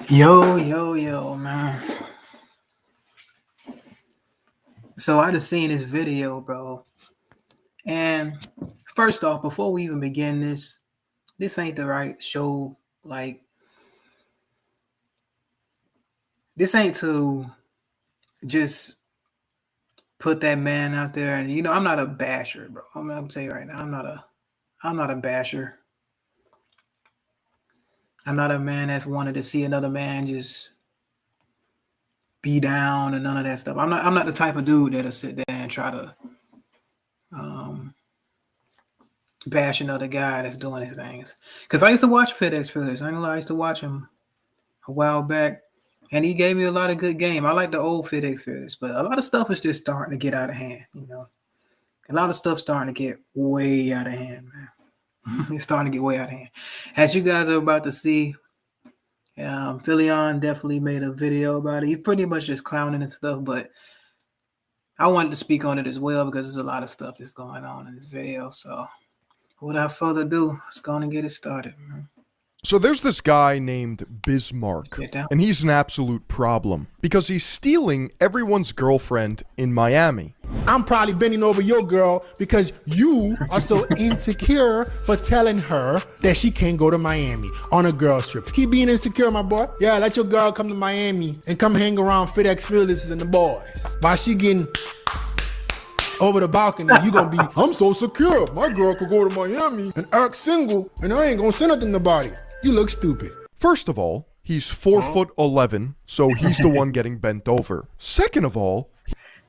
Yo, man. So I just seen this video, bro. And first off, before we even begin this ain't the right show. Like, this ain't to just put that man out there. And I'm not a basher, bro. I'm telling you right now, I'm not a basher. I'm not a man that's wanted to see another man just be down and none of that stuff. I'm not the type of dude that'll sit there and try to um bash another guy that's doing his things. Because I used to watch fitxfearless. I ain't gonna lie, I used to watch him a while back, and he gave me a lot of good game. I like the old fitxfearless, but a lot of stuff is just starting to get out of hand. A lot of stuff starting to get way out of hand, man. It's starting to get way out of hand. As you guys are about to see, Philion definitely made a video about it. He's pretty much just clowning and stuff, but I wanted to speak on it as well because there's a lot of stuff that's going on in this video. So without further ado, let's go on and get it started, man. So there's this guy named Bismarck, and he's an absolute problem because he's stealing everyone's girlfriend in Miami. I'm probably bending over your girl because you are so insecure for telling her that she can't go to Miami on a girl's trip. Keep being insecure, my boy. Yeah, let your girl come to Miami and come hang around fitxfearless and the boys. While she getting over the balcony, you gonna be, I'm so secure. My girl could go to Miami and act single and I ain't gonna say nothing to nobody. You look stupid. First of all, he's 4'11", so he's the one getting bent over. Second of all,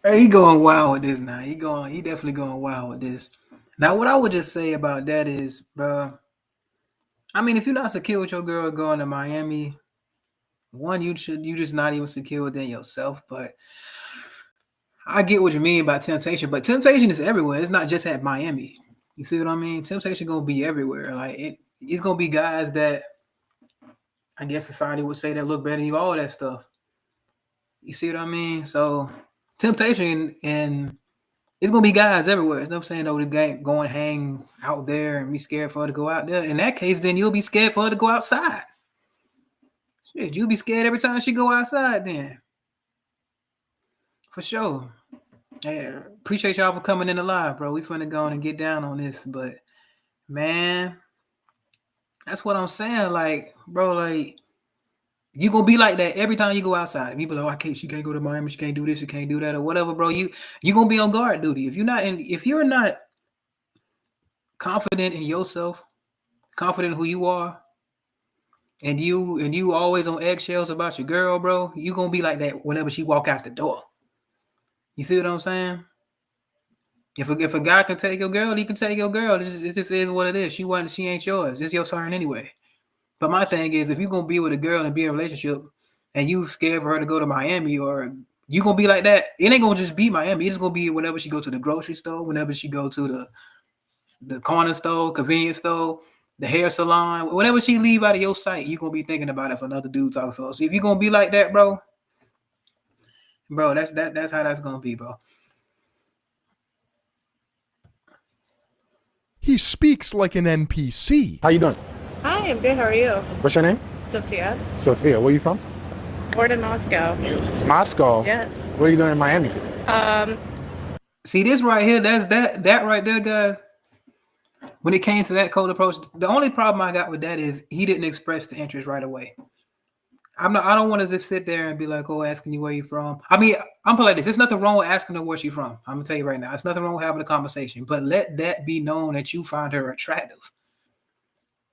he going wild with this now. He definitely going wild with this. Now, what I would just say about that is, bro, I mean, if you're not secure with your girl going to Miami, one, you just not even secure within yourself. But I get what you mean by temptation, but temptation is everywhere. It's not just at Miami. You see what I mean? Temptation gonna be everywhere. Like it's gonna be guys that I guess society would say that look better than you, all that stuff. You see what I mean? So temptation, and it's gonna be guys everywhere. You know what I'm saying? Though the guy going hang out there and be scared for her to go out there. In that case, then you'll be scared for her to go outside. Shit, you'll be scared every time she go outside then. For sure. Yeah, appreciate y'all for coming in the live, bro. We finna go on and get down on this, but man, that's what I'm saying. Like, bro, like you gonna be like that every time you go outside. People are like, she can't go to Miami, she can't do this, she can't do that, or whatever, bro. You gonna be on guard duty. If you're not confident in yourself, confident in who you are, and you always on eggshells about your girl, bro, you gonna be like that whenever she walk out the door. You see what I'm saying? If a guy can take your girl, he can take your girl. It just is what it is. She ain't yours. It's your turn anyway. But my thing is, if you're gonna be with a girl and be in a relationship, and you scared for her to go to Miami, or you gonna be like that, it ain't gonna just be Miami. It's gonna be whenever she go to the grocery store, whenever she go to the corner store, convenience store, the hair salon, whenever she leave out of your sight, you gonna be thinking about it if another dude talks to her. So if you're gonna be like that, bro, that's how that's gonna be, bro. he speaks like an NPC. How you doing? Hi, I'm good. How are you? What's your name? Sophia. Sophia. Where you from? Born in Moscow. Moscow? Yes. What are you doing in Miami? See this right here, that's that right there, guys. When it came to that cold approach, the only problem I got with that is he didn't express the interest right away. I don't want to just sit there and be like, oh, asking you where you from. I mean, I'm like this. There's nothing wrong with asking her where she's from. I'm gonna tell you right now. There's nothing wrong with having a conversation, but let that be known that you find her attractive.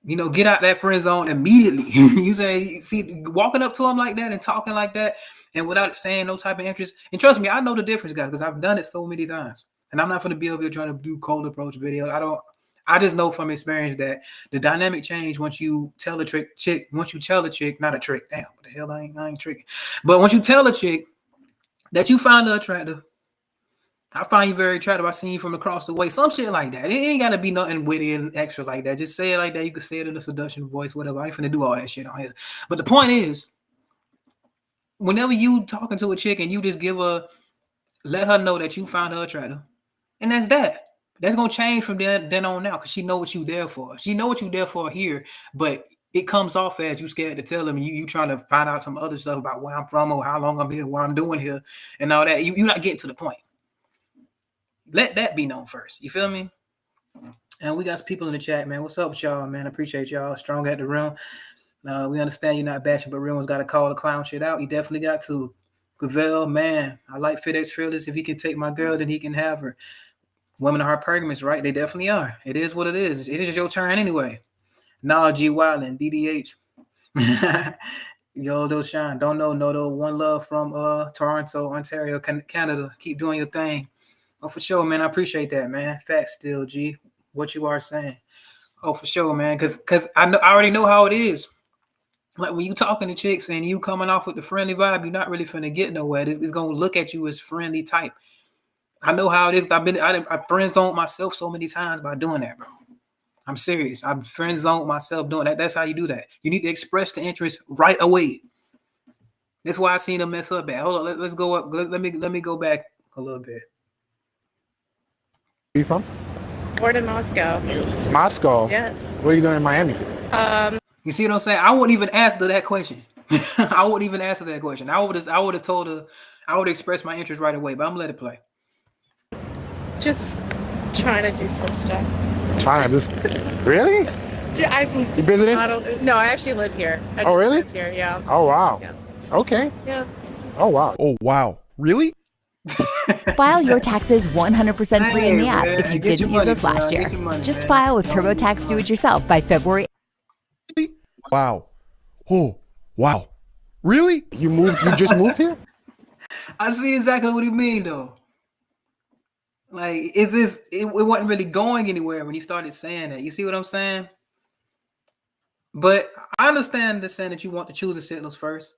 Get out that friend zone immediately. You say, see, walking up to him like that and talking like that, and without saying no type of interest. And trust me, I know the difference, guys, because I've done it so many times. And I'm not going to be over here trying to do cold approach videos. I just know from experience that the dynamic change once you tell a chick, not a trick, damn, what the hell, I ain't tricking. But once you tell a chick that you find her attractive, I find you very attractive, I seen you from across the way, some shit like that. It ain't got to be nothing witty and extra like that. Just say it like that. You can say it in a seduction voice, whatever. I ain't finna do all that shit on here. But the point is, whenever you talking to a chick and you just let her know that you found her attractive, and that's that. That's gonna change from then on now because she know what you there for. She know what you there for here, but it comes off as you scared to tell them. You trying to find out some other stuff about where I'm from or how long I'm here, what I'm doing here, and all that. You're not getting to the point. Let that be known first. You feel me? And we got some people in the chat, man. What's up with y'all, man? I appreciate y'all. Strong at the rim. We understand you're not bashing, but real one's got to call the clown shit out. You definitely got to. Gravel, man, I like fitxfearless. If he can take my girl, then he can have her. Women are hypergamous, right? They definitely are. It is what it is. It is your turn anyway. Nah, G Wildin, DDH. Yo, those shine. Don't know, no, though. One love from Toronto, Ontario, Canada. Keep doing your thing. Oh, for sure, man. I appreciate that, man. Facts still, G. What you are saying. Oh, for sure, man. Because I already know how it is. Like when you talking to chicks and you coming off with the friendly vibe, you're not really finna get nowhere. It's gonna look at you as friendly type. I know how it is. I friend zoned myself so many times by doing that, bro. I'm serious. I've friend zoned myself doing that. That's how you do that. You need to express the interest right away. That's why I seen them mess up. Hold on, let's go up. Let me go back a little bit. Where you from? Born in Moscow. Moscow. Yes. What are you doing in Miami? You see what I'm saying? I wouldn't even answer that question. I wouldn't even answer that question. I would have told her. I would express my interest right away. But I'm gonna let it play. Just trying to do some stuff. Trying to do. Really? You visiting? No, I actually live here. Oh, really? Live here, yeah. Oh, wow. Yeah. Okay. Yeah. Oh, wow. Oh, wow. Really? File your taxes 100% free in the app if you didn't use us last year. Just file with TurboTax Do-It-Yourself by February. Wow. Oh, wow. Really? You just moved here? I see exactly what you mean, though. Like, it wasn't really going anywhere when you started saying that. You see what I'm saying? But I understand the saying that you want to choose the signals first.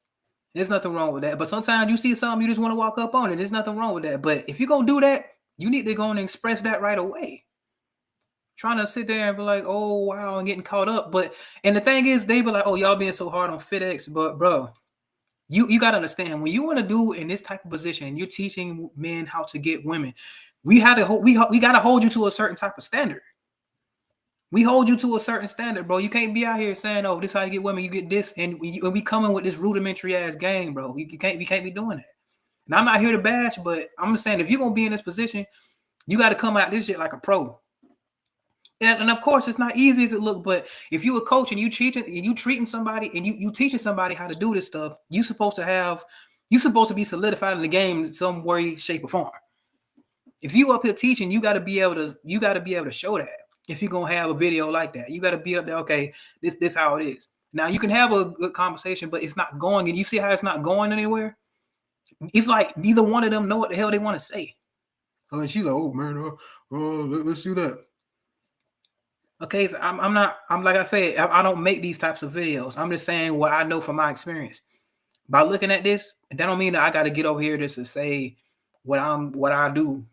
There's nothing wrong with that. But sometimes you see something, you just want to walk up on it. There's nothing wrong with that. But if you're going to do that, you need to go and express that right away. Trying to sit there and be like, oh, wow, and getting caught up. And the thing is, they be like, oh, y'all being so hard on FitX. But, bro, you got to understand, when you want to do in this type of position, you're teaching men how to get women. We got to hold you to a certain type of standard. We hold you to a certain standard, bro. You can't be out here saying, "Oh, this is how you get women. You get this," and we coming with this rudimentary ass game, bro. We can't be doing that. And I'm not here to bash, but I'm just saying, if you're gonna be in this position, you got to come out this shit like a pro. And of course, it's not easy as it look. But if you a coach and you treating somebody and you teaching somebody how to do this stuff, you're supposed to be solidified in the game in some way, shape, or form. If you up here teaching, you got to be able to show that. If you're gonna have a video like that, you got to be up there. Okay, this how it is. Now you can have a good conversation, but it's not going. And you see how it's not going anywhere. It's like neither one of them know what the hell they want to say. Oh, and she's like, "Oh man, let's do that." Okay, so I'm like I said, I don't make these types of videos. I'm just saying what I know from my experience. By looking at this, that don't mean that I got to get over here just to say what I do.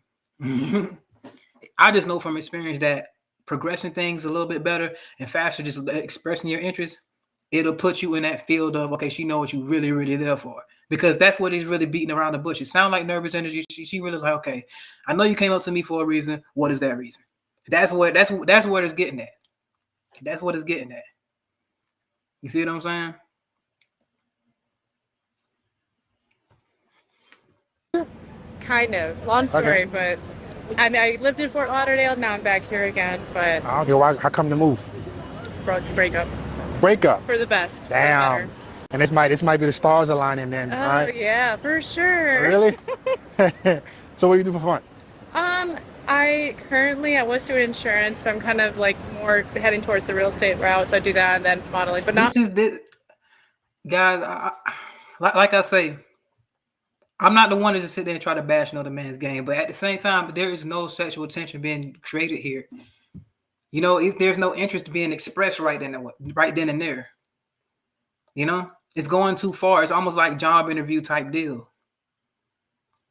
I just know from experience that progressing things a little bit better and faster, just expressing your interest, it'll put you in that field of, okay, she knows what you really, really there for. Because that's what is really beating around the bush. It sounds like nervous energy. She really like, okay, I know you came up to me for a reason. What is that reason? That's what it's getting at. That's what it's getting at. You see what I'm saying? Kind of. Long story, but I mean, I lived in Fort Lauderdale. Now I'm back here again, but Okay, why? How come to move? break up Break up. for the best. For the Damn. better. And this might be the stars aligning then, Oh right? yeah, for sure. Really? So what do you do for fun? I was doing insurance, but I'm kind of like more heading towards the real estate route. So I do that and then modeling, but not. This guys. Like I say, I'm not the one to just sit there and try to bash another man's game, but at the same time, there is no sexual tension being created here. You know, there's no interest being expressed right then and there. You know, it's going too far. It's almost like job interview type deal.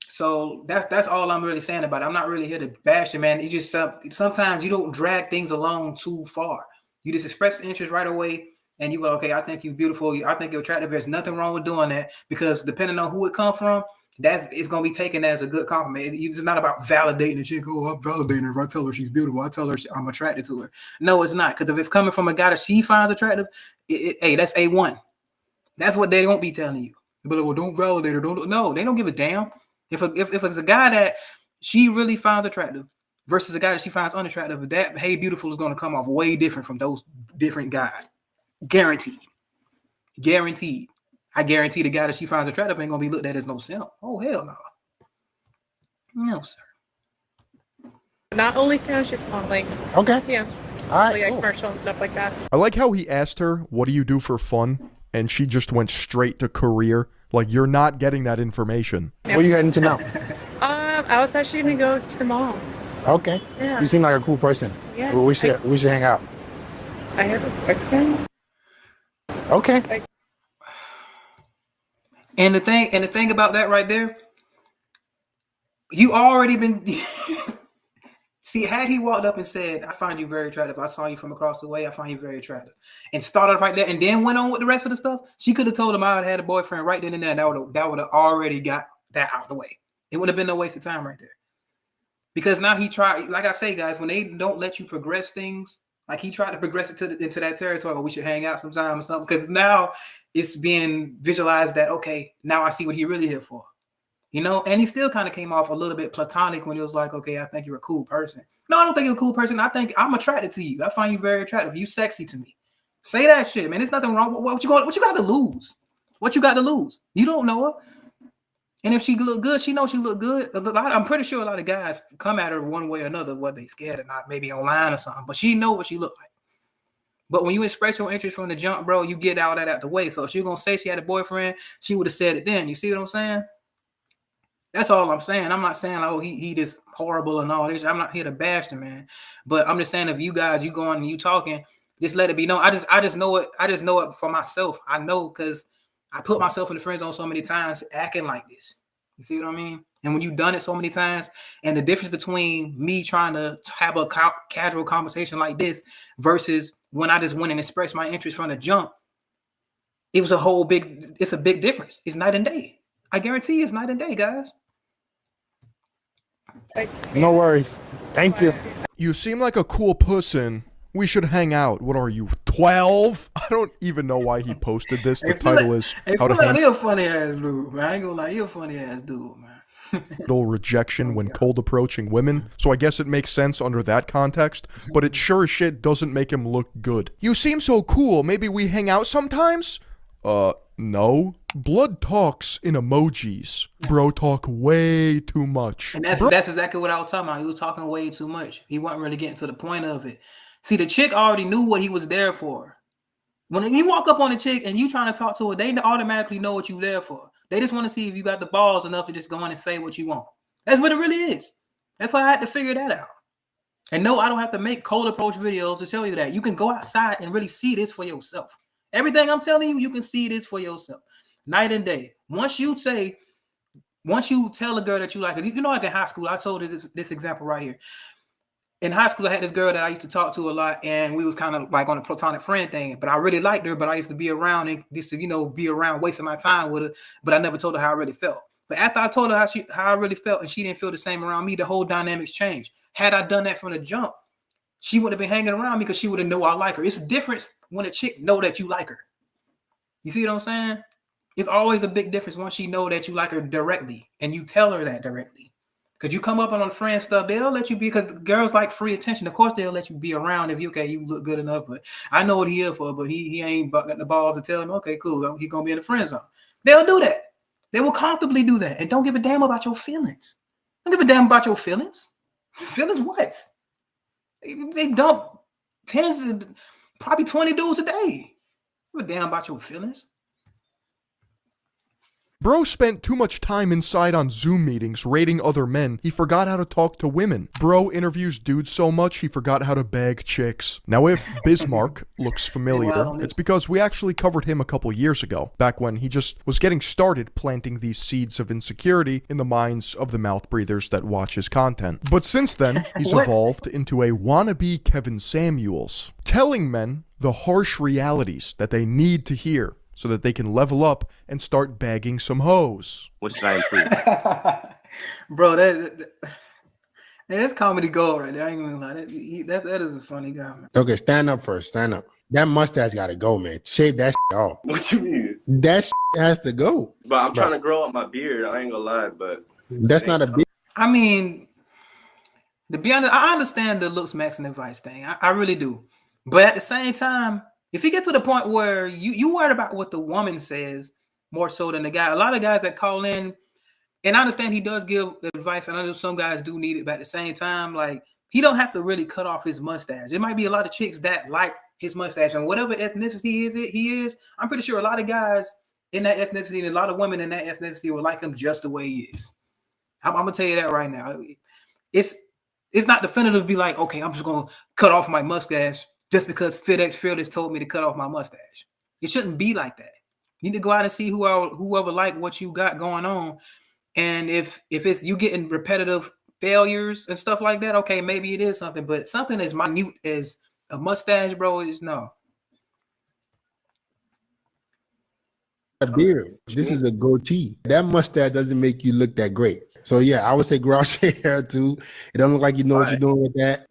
So that's all I'm really saying about it. I'm not really here to bash it, man. It's just sometimes you don't drag things along too far. You just express interest right away, and you go, okay, I think you're beautiful. I think you're attractive. There's nothing wrong with doing that, because depending on who it comes from, it's gonna be taken as a good compliment. It's not about validating the chick. Oh, I'm validating her. If I tell her she's beautiful, I tell her I'm attracted to her. No, it's not. Because if it's coming from a guy that she finds attractive, hey, that's A1. That's what they won't be telling you. But like, well, don't validate her. Don't. No, they don't give a damn. If it's a guy that she really finds attractive versus a guy that she finds unattractive, that hey beautiful is going to come off way different from those different guys. Guaranteed. I guarantee the guy that she finds attractive ain't gonna be looked at as no simp. Oh hell no. No sir. Not OnlyFans, just on like Okay. All right. like commercial and stuff like that. I like how he asked her, what do you do for fun? And she just went straight to career. Like, you're not getting that information. What are you heading to now? I was actually gonna go to the mall. Okay. Yeah. You seem like a cool person. Yeah. Well, we should hang out. I have a boyfriend. Okay. And the thing about that right there, you already been see, had he walked up and said, I find you very attractive. I saw you from across the way, I find you very attractive. And started right there and then went on with the rest of the stuff, she could have told him I had a boyfriend right then and there. That would have already got that out of the way. It would have been no waste of time right there. Because now he tried, like I say, guys, when they don't let you progress things, like he tried to progress it into that territory, we should hang out sometime or something. Because now it's being visualized that, okay, now I see what he really here for. You know, and he still kind of came off a little bit platonic when he was like, okay, I think you're a cool person. No, I don't think you're a cool person. I think I'm attracted to you. I find you very attractive. You sexy to me. Say that shit, man. There's nothing wrong. What you got to lose? What you got to lose? You don't know her. And if she look good, she knows she look good. I'm pretty sure a lot of guys come at her one way or another, whether they scared or not, maybe online or something. But she know what she look like. But when you express your interest from the jump, bro, you get all that out the way. So if she's gonna say she had a boyfriend, she would have said it then. You see what I'm saying? That's all I'm saying. I'm not saying, oh, he just horrible and all this. I'm not here to bash the man. But I'm just saying, if you guys, you going and you talking, just let it be known. I just know it. I just know it for myself. I know because I put myself in the friend zone so many times acting like this. You see what I mean? And when you've done it so many times, and the difference between me trying to have a casual conversation like this versus when I just went and expressed my interest from the jump, it's a big difference. It's night and day. I guarantee you it's night and day, guys. No worries. Thank you. You seem like a cool person. We should hang out. What are you, 12? I don't even know why he posted this. The title is How to Handle a funny ass dude, man. I ain't gonna lie, you a funny ass dude, man. Rejection when cold approaching women. So I guess it makes sense under that context, but it sure as shit doesn't make him look good. You seem so cool. Maybe we hang out sometimes? No. Blood talks in emojis. Bro talk way too much. And that's exactly what I was talking about. He was talking way too much. He wasn't really getting to the point of it. See, the chick already knew what he was there for. When you walk up on a chick and you trying to talk to her, they automatically know what you're there for. They just want to see if you got the balls enough to just go in and say what you want. That's what it really is. That's why I had to figure that out. And no, I don't have to make cold approach videos to tell you that. You can go outside and really see this for yourself. Everything I'm telling you, you can see this for yourself. Night and day. Once you tell a girl that you like her, you know, like in high school, I told her this example right here. In high school, I had this girl that I used to talk to a lot, and we was kind of like on a platonic friend thing. But I really liked her, but I used to be around and just to, be around, wasting my time with her. But I never told her how I really felt. But after I told her how I really felt, and she didn't feel the same around me, the whole dynamics changed. Had I done that from the jump, she would have been hanging around me because she would have known I like her. It's a difference when a chick know that you like her. You see what I'm saying? It's always a big difference once she know that you like her directly, and you tell her that directly. Because you come up on friend stuff, they'll let you be, because girls like free attention. Of course, they'll let you be around if you look good enough. But I know what he here for, but he ain't got the balls to tell him, okay, cool, he's going to be in the friend zone. They'll do that. They will comfortably do that. And don't give a damn about your feelings. Don't give a damn about your feelings. Feelings what? They dump tens, probably 20 dudes a day. Don't give a damn about your feelings. Bro spent too much time inside on Zoom meetings rating other men, he forgot how to talk to women. Bro interviews dudes so much, he forgot how to bag chicks. Now if Bismarck looks familiar, it's because we actually covered him a couple years ago, back when he just was getting started planting these seeds of insecurity in the minds of the mouth breathers that watch his content. But since then, he's evolved into a wannabe Kevin Samuels, telling men the harsh realities that they need to hear. so that they can level up and start bagging some hoes. What should I improve? Bro, that's comedy gold right there. I ain't gonna lie. That is a funny guy, man. Okay, stand up first. Stand up. That mustache got to go, man. Shave that off. What you mean? That has to go. But I'm trying to grow up my beard. I ain't gonna lie, but that's not a beard. I mean, to be honest, I understand the Lookmaxxing advice thing. I really do. But at the same time, if you get to the point where you worried about what the woman says more so than the guy, a lot of guys that call in, and I understand he does give advice, and I know some guys do need it, but at the same time, like, he don't have to really cut off his mustache. There might be a lot of chicks that like his mustache, and whatever ethnicity he is, I'm pretty sure a lot of guys in that ethnicity and a lot of women in that ethnicity will like him just the way he is. I'm gonna tell you that right now. It's not definitive to be like, okay, I'm just gonna cut off my mustache just because fitxfearless told me to cut off my mustache. It shouldn't be like that. You need to go out and see whoever like what you got going on. And if it's you getting repetitive failures and stuff like that, okay, maybe it is something, but something as minute as a mustache, bro, is no. A beard. This is a goatee. That mustache doesn't make you look that great. So yeah, I would say grow out your hair too. It doesn't look like you know what you're doing with that.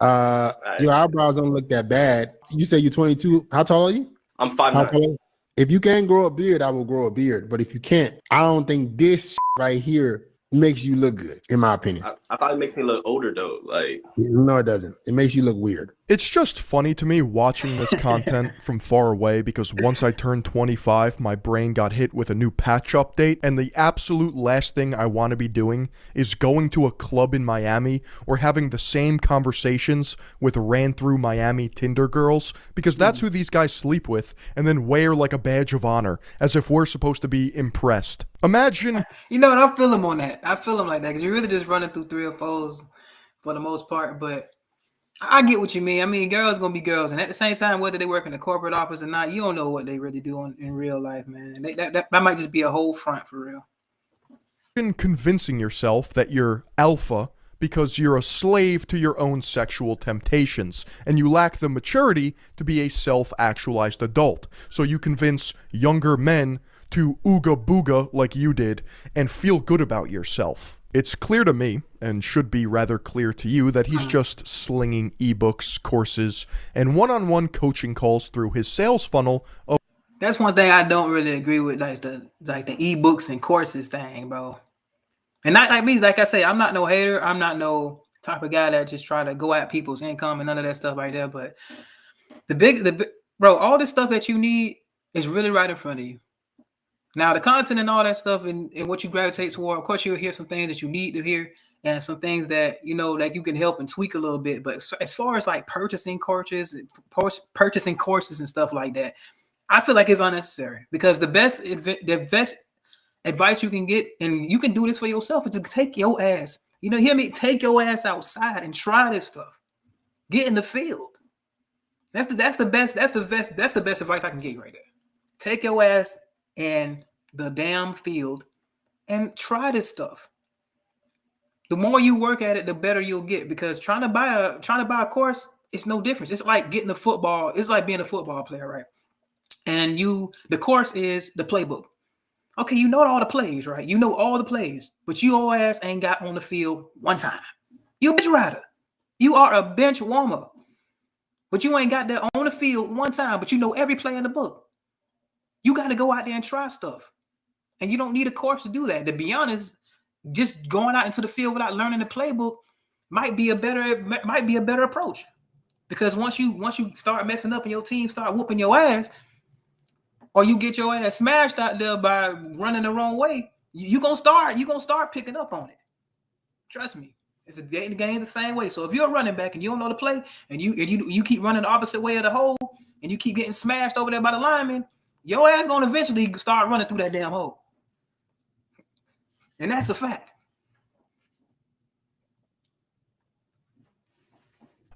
Your eyebrows don't look that bad. You say you're 22. How tall are you? I'm 5'9". If you can grow a beard, I will grow a beard. But if you can't, I don't think this right here makes you look good, in my opinion. I thought it makes me look older though. Like, no, it doesn't. It makes you look weird. It's just funny to me watching this content from far away because once I turned 25, my brain got hit with a new patch update, and the absolute last thing I want to be doing is going to a club in Miami or having the same conversations with ran through Miami Tinder girls, because that's who these guys sleep with and then wear like a badge of honor as if we're supposed to be impressed. Imagine. You know what? I feel him on that. I feel him like that because you're really just running through 3 or 4s for the most part, but I get what you mean. I mean, girls gonna be girls, and at the same time, whether they work in the corporate office or not, you don't know what they really do in real life, man. That might just be a whole front for real. Been convincing yourself that you're alpha because you're a slave to your own sexual temptations, and you lack the maturity to be a self-actualized adult. So you convince younger men to ooga booga like you did and feel good about yourself. It's clear to me, and should be rather clear to you, that he's just slinging ebooks, courses, and one-on-one coaching calls through his sales funnel. That's one thing I don't really agree with, like the ebooks and courses thing, bro. And not like me, like I say, I'm not no hater. I'm not no type of guy that just try to go at people's income and none of that stuff like that. But bro, all this stuff that you need is really right in front of you. Now, the content and all that stuff and what you gravitate toward, of course, you'll hear some things that you need to hear and some things that, you know, like you can help and tweak a little bit. But as far as like purchasing courses and stuff like that, I feel like it's unnecessary because the best advice you can get, and you can do this for yourself, is to take your ass, you know, hear me, take your ass outside and try this stuff. Get in the field. That's the best advice I can get right there. Take your ass in the damn field and try this stuff. The more you work at it, the better you'll get, because trying to buy a course, it's no difference. It's like getting a football. It's like being a football player, right? And the course is the playbook. Okay, you know all the plays, right? You know all the plays, but your ass ain't got on the field one time. You a bench rider. You are a bench warmer, but you ain't got there on the field one time, but you know every play in the book. You got to go out there and try stuff. And you don't need a course to do that. To be honest, just going out into the field without learning the playbook might be a better approach. Because once you start messing up and your team start whooping your ass, or you get your ass smashed out there by running the wrong way, you're gonna start picking up on it. Trust me. It's a dating game the same way. So if you're a running back and you don't know the play, and you keep running the opposite way of the hole, and you keep getting smashed over there by the lineman, your ass gonna eventually start running through that damn hole. And that's a fact.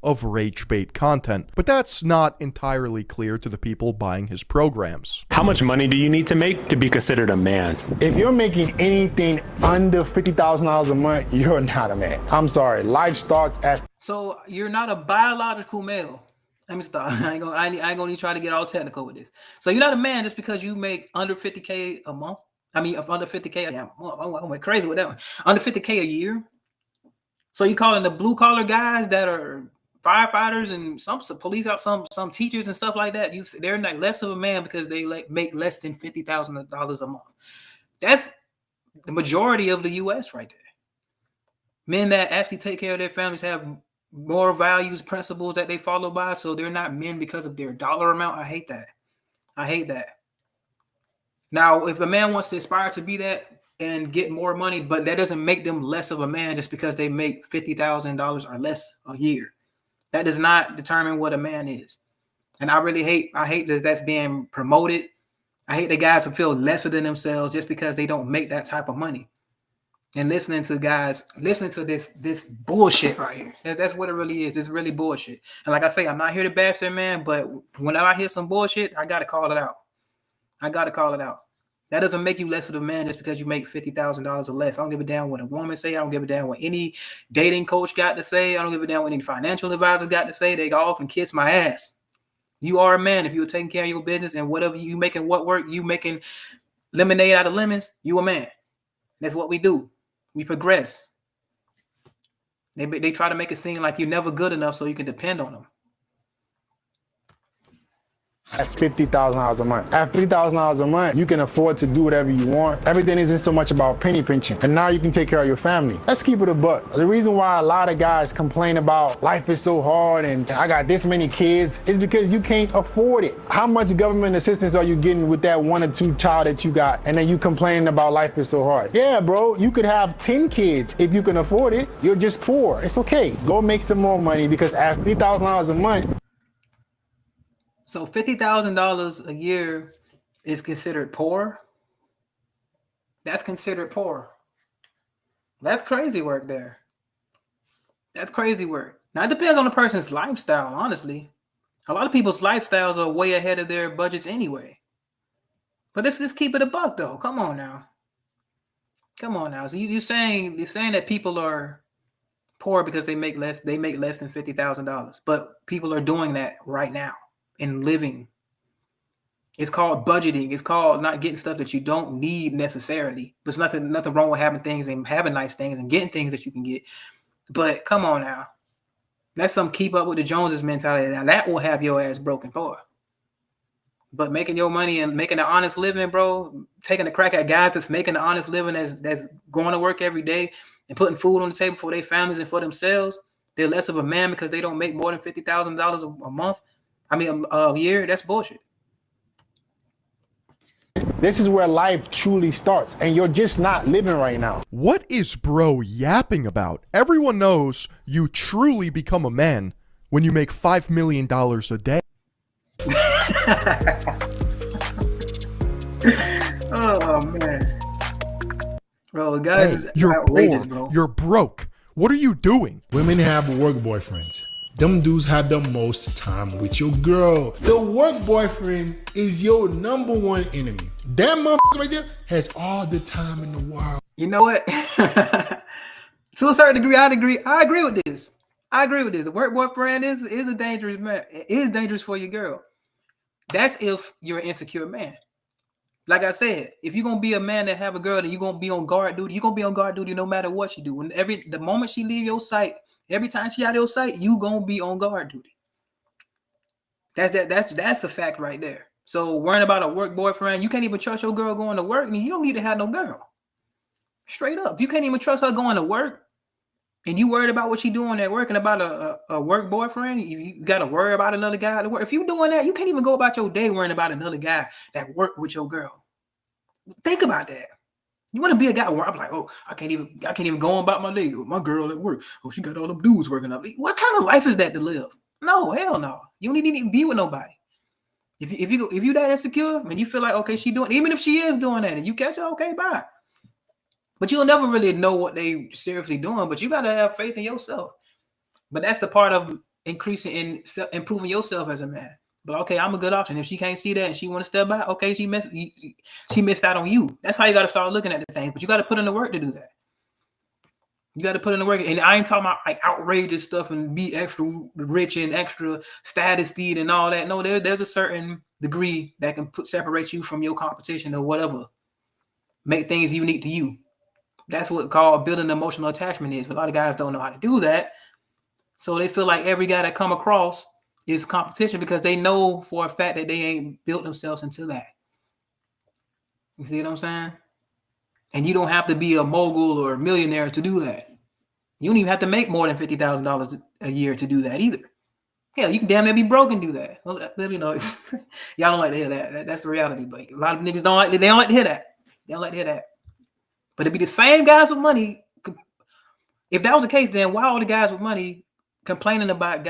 Of rage bait content, but that's not entirely clear to the people buying his programs. How much money do you need to make to be considered a man? If you're making anything under $50,000 a month, you're not a man. I'm sorry. Life starts at. So you're not a biological male. Let me stop. I ain't gonna even try to get all technical with this. So you're not a man just because you make under 50K a month. I mean, under 50K. Yeah, I went crazy with that one. Under 50K a year. So you calling the blue collar guys that are firefighters and some police out, some teachers and stuff like that. They're not less of a man because they make less than $50,000 a month. That's the majority of the U.S. right there. Men that actually take care of their families have more values, principles that they follow by. So they're not men because of their dollar amount. I hate that. I hate that. Now, if a man wants to aspire to be that and get more money, but that doesn't make them less of a man just because they make $50,000 or less a year. That does not determine what a man is. And I hate that that's being promoted. I hate the guys who feel lesser than themselves just because they don't make that type of money. And listening to this bullshit right here. That's what it really is. It's really bullshit. And like I say, I'm not here to bash that man, but whenever I hear some bullshit, I got to call it out. That doesn't make you less of a man just because you make $50,000 or less. I don't give a damn what a woman say. I don't give a damn what any dating coach got to say. I don't give a damn what any financial advisor got to say. They all can kiss my ass. You are a man if you're taking care of your business and whatever you making what work, you making lemonade out of lemons, you a man. That's what we do. We progress. They try to make it seem like you're never good enough so you can depend on them. At $50,000 a month. At $50,000 a month, you can afford to do whatever you want. Everything isn't so much about penny pinching. And now you can take care of your family. Let's keep it a buck. The reason why a lot of guys complain about life is so hard and I got this many kids is because you can't afford it. How much government assistance are you getting with that 1 or 2 child that you got? And then you complaining about life is so hard. Yeah, bro, you could have 10 kids if you can afford it. You're just poor. It's okay. Go make some more money because at $50,000 a month, so $50,000 a year is considered poor. That's considered poor. That's crazy work there. That's crazy work. Now, it depends on the person's lifestyle, honestly. A lot of people's lifestyles are way ahead of their budgets anyway. But let's just keep it a buck, though. Come on now. So you're saying that people are poor because they make less than $50,000. But people are doing that right now. In living. It's called budgeting. It's called not getting stuff that you don't need necessarily. There's nothing wrong with having things and having nice things and getting things that you can get. But come on now. That's some keep up with the Joneses mentality. Now that will have your ass broken for. But making your money and making an honest living, bro, taking a crack at guys that's making an honest living that's going to work every day and putting food on the table for their families and for themselves, they're less of a man because they don't make more than $50,000 a month. I mean, a year, that's bullshit. this is where life truly starts, and you're just not living right now. What is bro yapping about? Everyone knows you truly become a man when you make $5 million a day. Oh, man. Bro, guys, hey, you're outrageous, poor. bro. You're broke. What are you doing? Women have work boyfriends. Them dudes have the most time with your girl. The work boyfriend is your #1 enemy. That motherfucker right there has all the time in the world. You know what? To a certain degree, I agree with this. The work boyfriend is a dangerous man. It is dangerous for your girl. That's if you're an insecure man. Like I said, if you're gonna be a man that have a girl, then you're gonna be on guard duty. You're gonna be on guard duty no matter what she do. When the moment she leave your sight, every time she out of your sight, you gonna be on guard duty. That's a fact right there. So worrying about a work boyfriend, you can't even trust your girl going to work. I mean, you don't need to have no girl. Straight up, you can't even trust her going to work. And you worried about what she doing at work and about a work boyfriend, you got to worry about another guy at work. If you're doing that, you can't even go about your day worrying about another guy that work with your girl. Think about that. You want to be a guy where I'm like, oh, I can't even go on about my day with my girl at work. Oh, she got all them dudes working up. What kind of life is that to live? No, hell no. You don't need to be with nobody. If you that insecure and you feel like, okay, she doing, even if she is doing that and you catch her, okay, bye. But you'll never really know what they seriously doing, but you got to have faith in yourself. But that's the part of improving yourself as a man. But okay, I'm a good option. If she can't see that and she want to step back, okay, she missed out on you. That's how you got to start looking at the things. But you got to put in the work to do that. You got to put in the work. And I ain't talking about like outrageous stuff and be extra rich and extra status deed and all that. No, there's a certain degree that can separate you from your competition or whatever. Make things unique to you. That's what called building emotional attachment is. But a lot of guys don't know how to do that. So they feel like every guy that come across is competition because they know for a fact that they ain't built themselves into that. You see what I'm saying? And you don't have to be a mogul or a millionaire to do that. You don't even have to make more than $50,000 a year to do that either. Hell, you can damn near be broke and do that. Well, let me know. Y'all don't like to hear that. That's the reality. But a lot of niggas don't like. They don't like to hear that. They don't like to hear that. But it'd be the same guys with money. If that was the case, then why all the guys with money complaining about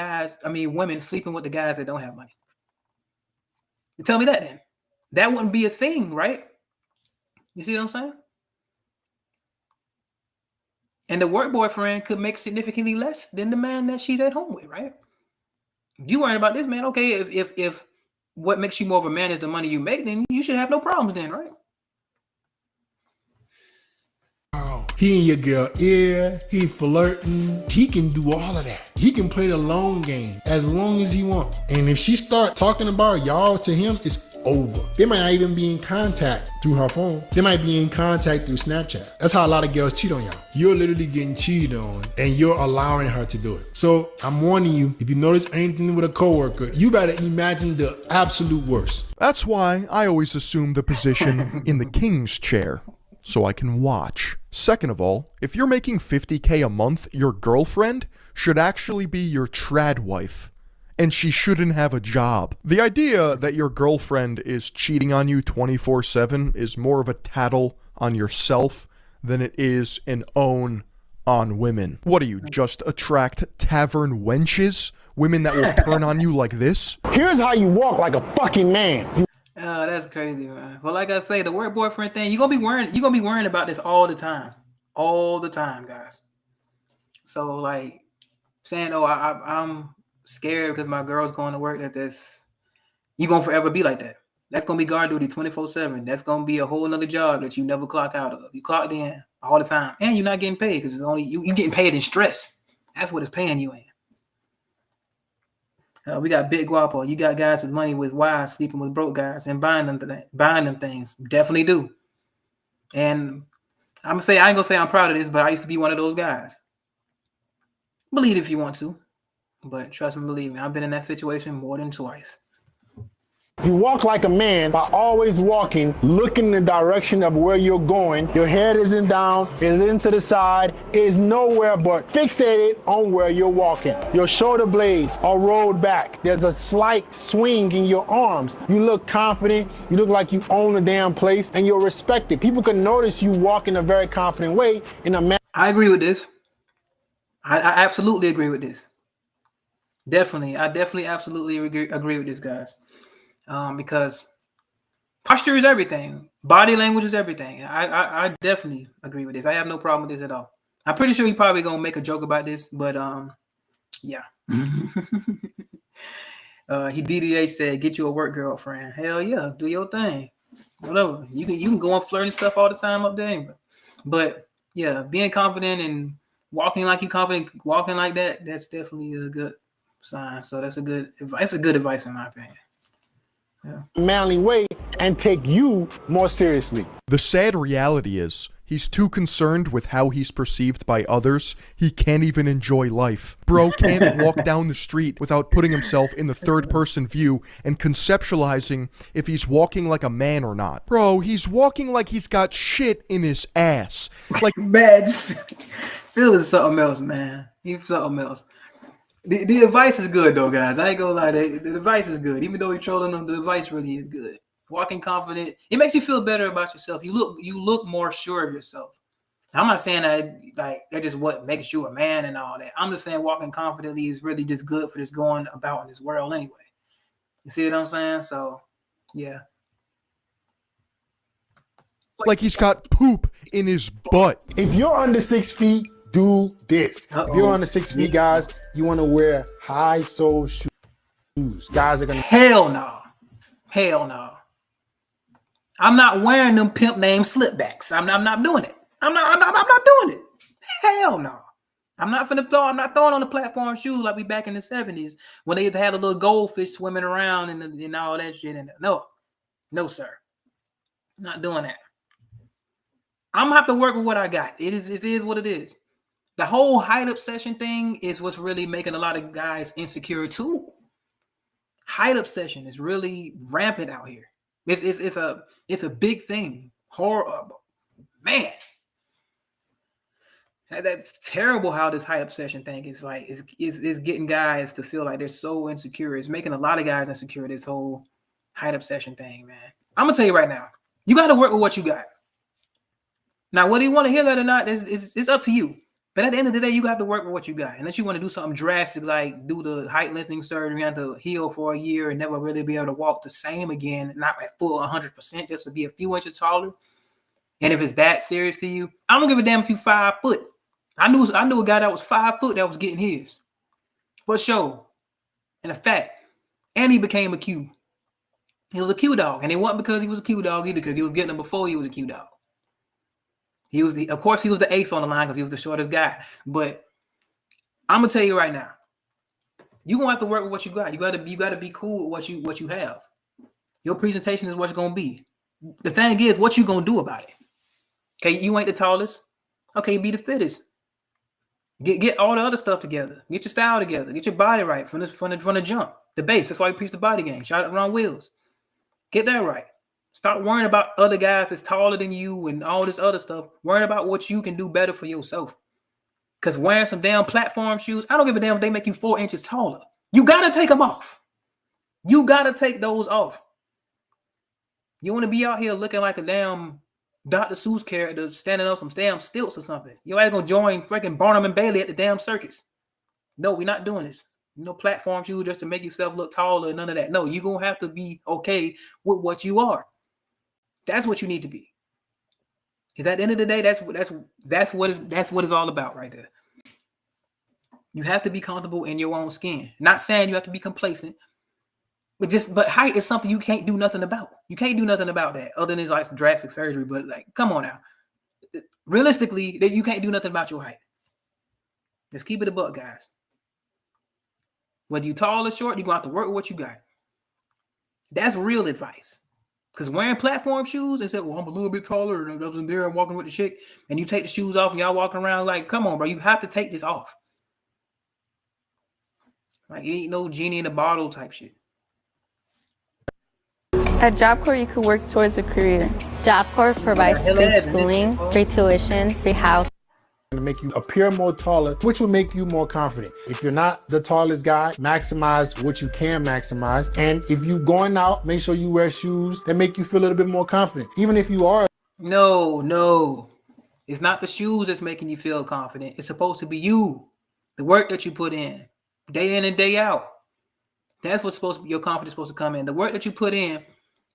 women sleeping with the guys that don't have money? You tell me that then. That wouldn't be a thing, right? You see what I'm saying? And the work boyfriend could make significantly less than the man that she's at home with, right? You worrying about this, man? Okay, if what makes you more of a man is the money you make, then you should have no problems then, right? He in your girl ear, he flirting, he can do all of that. He can play the long game as long as he wants. And if she start talking about y'all to him, it's over. They might not even be in contact through her phone. They might be in contact through Snapchat. That's how a lot of girls cheat on y'all. You're literally getting cheated on and you're allowing her to do it. So I'm warning you, if you notice anything with a coworker, you better imagine the absolute worst. That's why I always assume the position in the king's chair, so I can watch. Second of all, if you're making $50K a month, your girlfriend should actually be your trad wife, and she shouldn't have a job. The idea that your girlfriend is cheating on you 24/7 is more of a tattle on yourself than it is an own on women. What do you, just attract tavern wenches? Women that will turn on you like this? Here's how you walk like a fucking man. Oh, that's crazy, man. Well, like I say, the work boyfriend thing, you're gonna be worrying about this all the time, guys. So like saying, oh, I'm scared because my girl's going to work, you're gonna forever be like that. That's gonna be guard duty 24/7. That's gonna be a whole nother job that you never clock out of. You clocked in all the time, and you're not getting paid because it's only you're getting paid in stress. That's what it's paying you in. We got Big Guapo. You got guys with money with wives sleeping with broke guys and buying them things. Definitely do. And I ain't gonna say I'm proud of this, but I used to be one of those guys. Believe it if you want to, but trust me, believe me, I've been in that situation more than twice. You walk like a man by always walking, looking in the direction of where you're going. Your head isn't down, it's into the side, it's nowhere but fixated on where you're walking. Your shoulder blades are rolled back. There's a slight swing in your arms. You look confident, you look like you own the damn place, and you're respected. People can notice you walk in a very confident way in a manner. I agree with this. I absolutely agree with this. I definitely absolutely agree with this, guys. Because posture is everything. Body language is everything. I definitely agree with this. I have no problem with this at all. I'm pretty sure he probably gonna make a joke about this, but yeah. He DDH said, "Get you a work girlfriend." Hell yeah, do your thing. Whatever. You can go and flirt and stuff all the time up there. But yeah, being confident and walking like you confident, walking like that, that's definitely a good sign. So that's a good advice in my opinion. Yeah. Manly way and take you more seriously. The sad reality is, he's too concerned with how he's perceived by others, he can't even enjoy life. Bro can't walk down the street without putting himself in the third-person view and conceptualizing if he's walking like a man or not. Bro, he's walking like he's got shit in his ass. Like, man, Phil is something else, man. He's something else. The advice is good though, guys. I ain't gonna lie. The advice is good. Even though you're trolling them, the advice really is good. Walking confident, it makes you feel better about yourself. You look more sure of yourself. I'm not saying that just what makes you a man and all that. I'm just saying walking confidently is really just good for just going about in this world anyway. You see what I'm saying? So, yeah. Like he's got poop in his butt. If you're under 6 feet, do this. If you're under 6 feet, guys, you want to wear high sole shoes. Guys are gonna hell no. I'm not wearing them pimp name slipbacks. I'm not doing it. I'm not doing it. Hell no. I'm not throwing on the platform shoes like we back in the 70s when they had a little goldfish swimming around and all that shit. And no, sir. I'm not doing that. I'm gonna have to work with what I got. It is what it is. The whole height obsession thing is what's really making a lot of guys insecure too. Height obsession is really rampant out here. It's a big thing. Horrible, man. That's terrible how this height obsession thing is like is getting guys to feel like they're so insecure. It's making a lot of guys insecure, this whole height obsession thing, man. I'm gonna tell you right now, you got to work with what you got. Now, whether you want to hear that or not, it's up to you. But at the end of the day, you got to work with what you got. Unless you want to do something drastic, like do the height lifting surgery, have to heal for a year and never really be able to walk the same again, not like full 100%, just to be a few inches taller. And if it's that serious to you, I don't give a damn if you 5 foot. I knew a guy that was 5 foot that was getting his. For sure. And a fact. And he became a Q. He was a Q dog. And it wasn't because he was a Q dog either, because he was getting them before he was a Q dog. Of course, he was the ace on the line because he was the shortest guy. But I'm gonna tell you right now, you're gonna have to work with what you got. You gotta be cool with what you have. Your presentation is what's gonna be. The thing is, what you gonna do about it? Okay, you ain't the tallest. Okay, be the fittest. Get all the other stuff together. Get your style together. Get your body right from the jump. The base. That's why we preach the body game. Shout out Ron Wills. Get that right. Stop worrying about other guys that's taller than you and all this other stuff. Worrying about what you can do better for yourself. Because wearing some damn platform shoes, I don't give a damn if they make you 4 inches taller. You got to take them off. You got to take those off. You want to be out here looking like a damn Dr. Seuss character standing on some damn stilts or something. You ain't going to join freaking Barnum and Bailey at the damn circus. No, we're not doing this. No platform shoes just to make yourself look taller, none of that. No, you're going to have to be okay with what you are. That's what you need to be. Because at the end of the day, that's what it's all about right there. You have to be comfortable in your own skin. Not saying you have to be complacent, but height is something you can't do nothing about. You can't do nothing about that other than like some drastic surgery. But like, come on now. Realistically, you can't do nothing about your height. Just keep it a buck, guys. Whether you tall or short, you're gonna have to work with what you got. That's real advice. Because wearing platform shoes and say, well, I'm a little bit taller and I was in there and walking with the chick, and you take the shoes off and y'all walking around like, come on, bro, you have to take this off. Like, you ain't no genie in a bottle type shit. At Job Corps, you could work towards a career. Job Corps provides free schooling, free tuition, free house. To make you appear more taller, which will make you more confident. If you're not the tallest guy, maximize what you can maximize. And if you're going out, make sure you wear shoes that make you feel a little bit more confident. Even if you are. No. It's not the shoes that's making you feel confident. It's supposed to be you. The work that you put in and day out. That's what's supposed to be, your confidence supposed to come in. The work that you put in,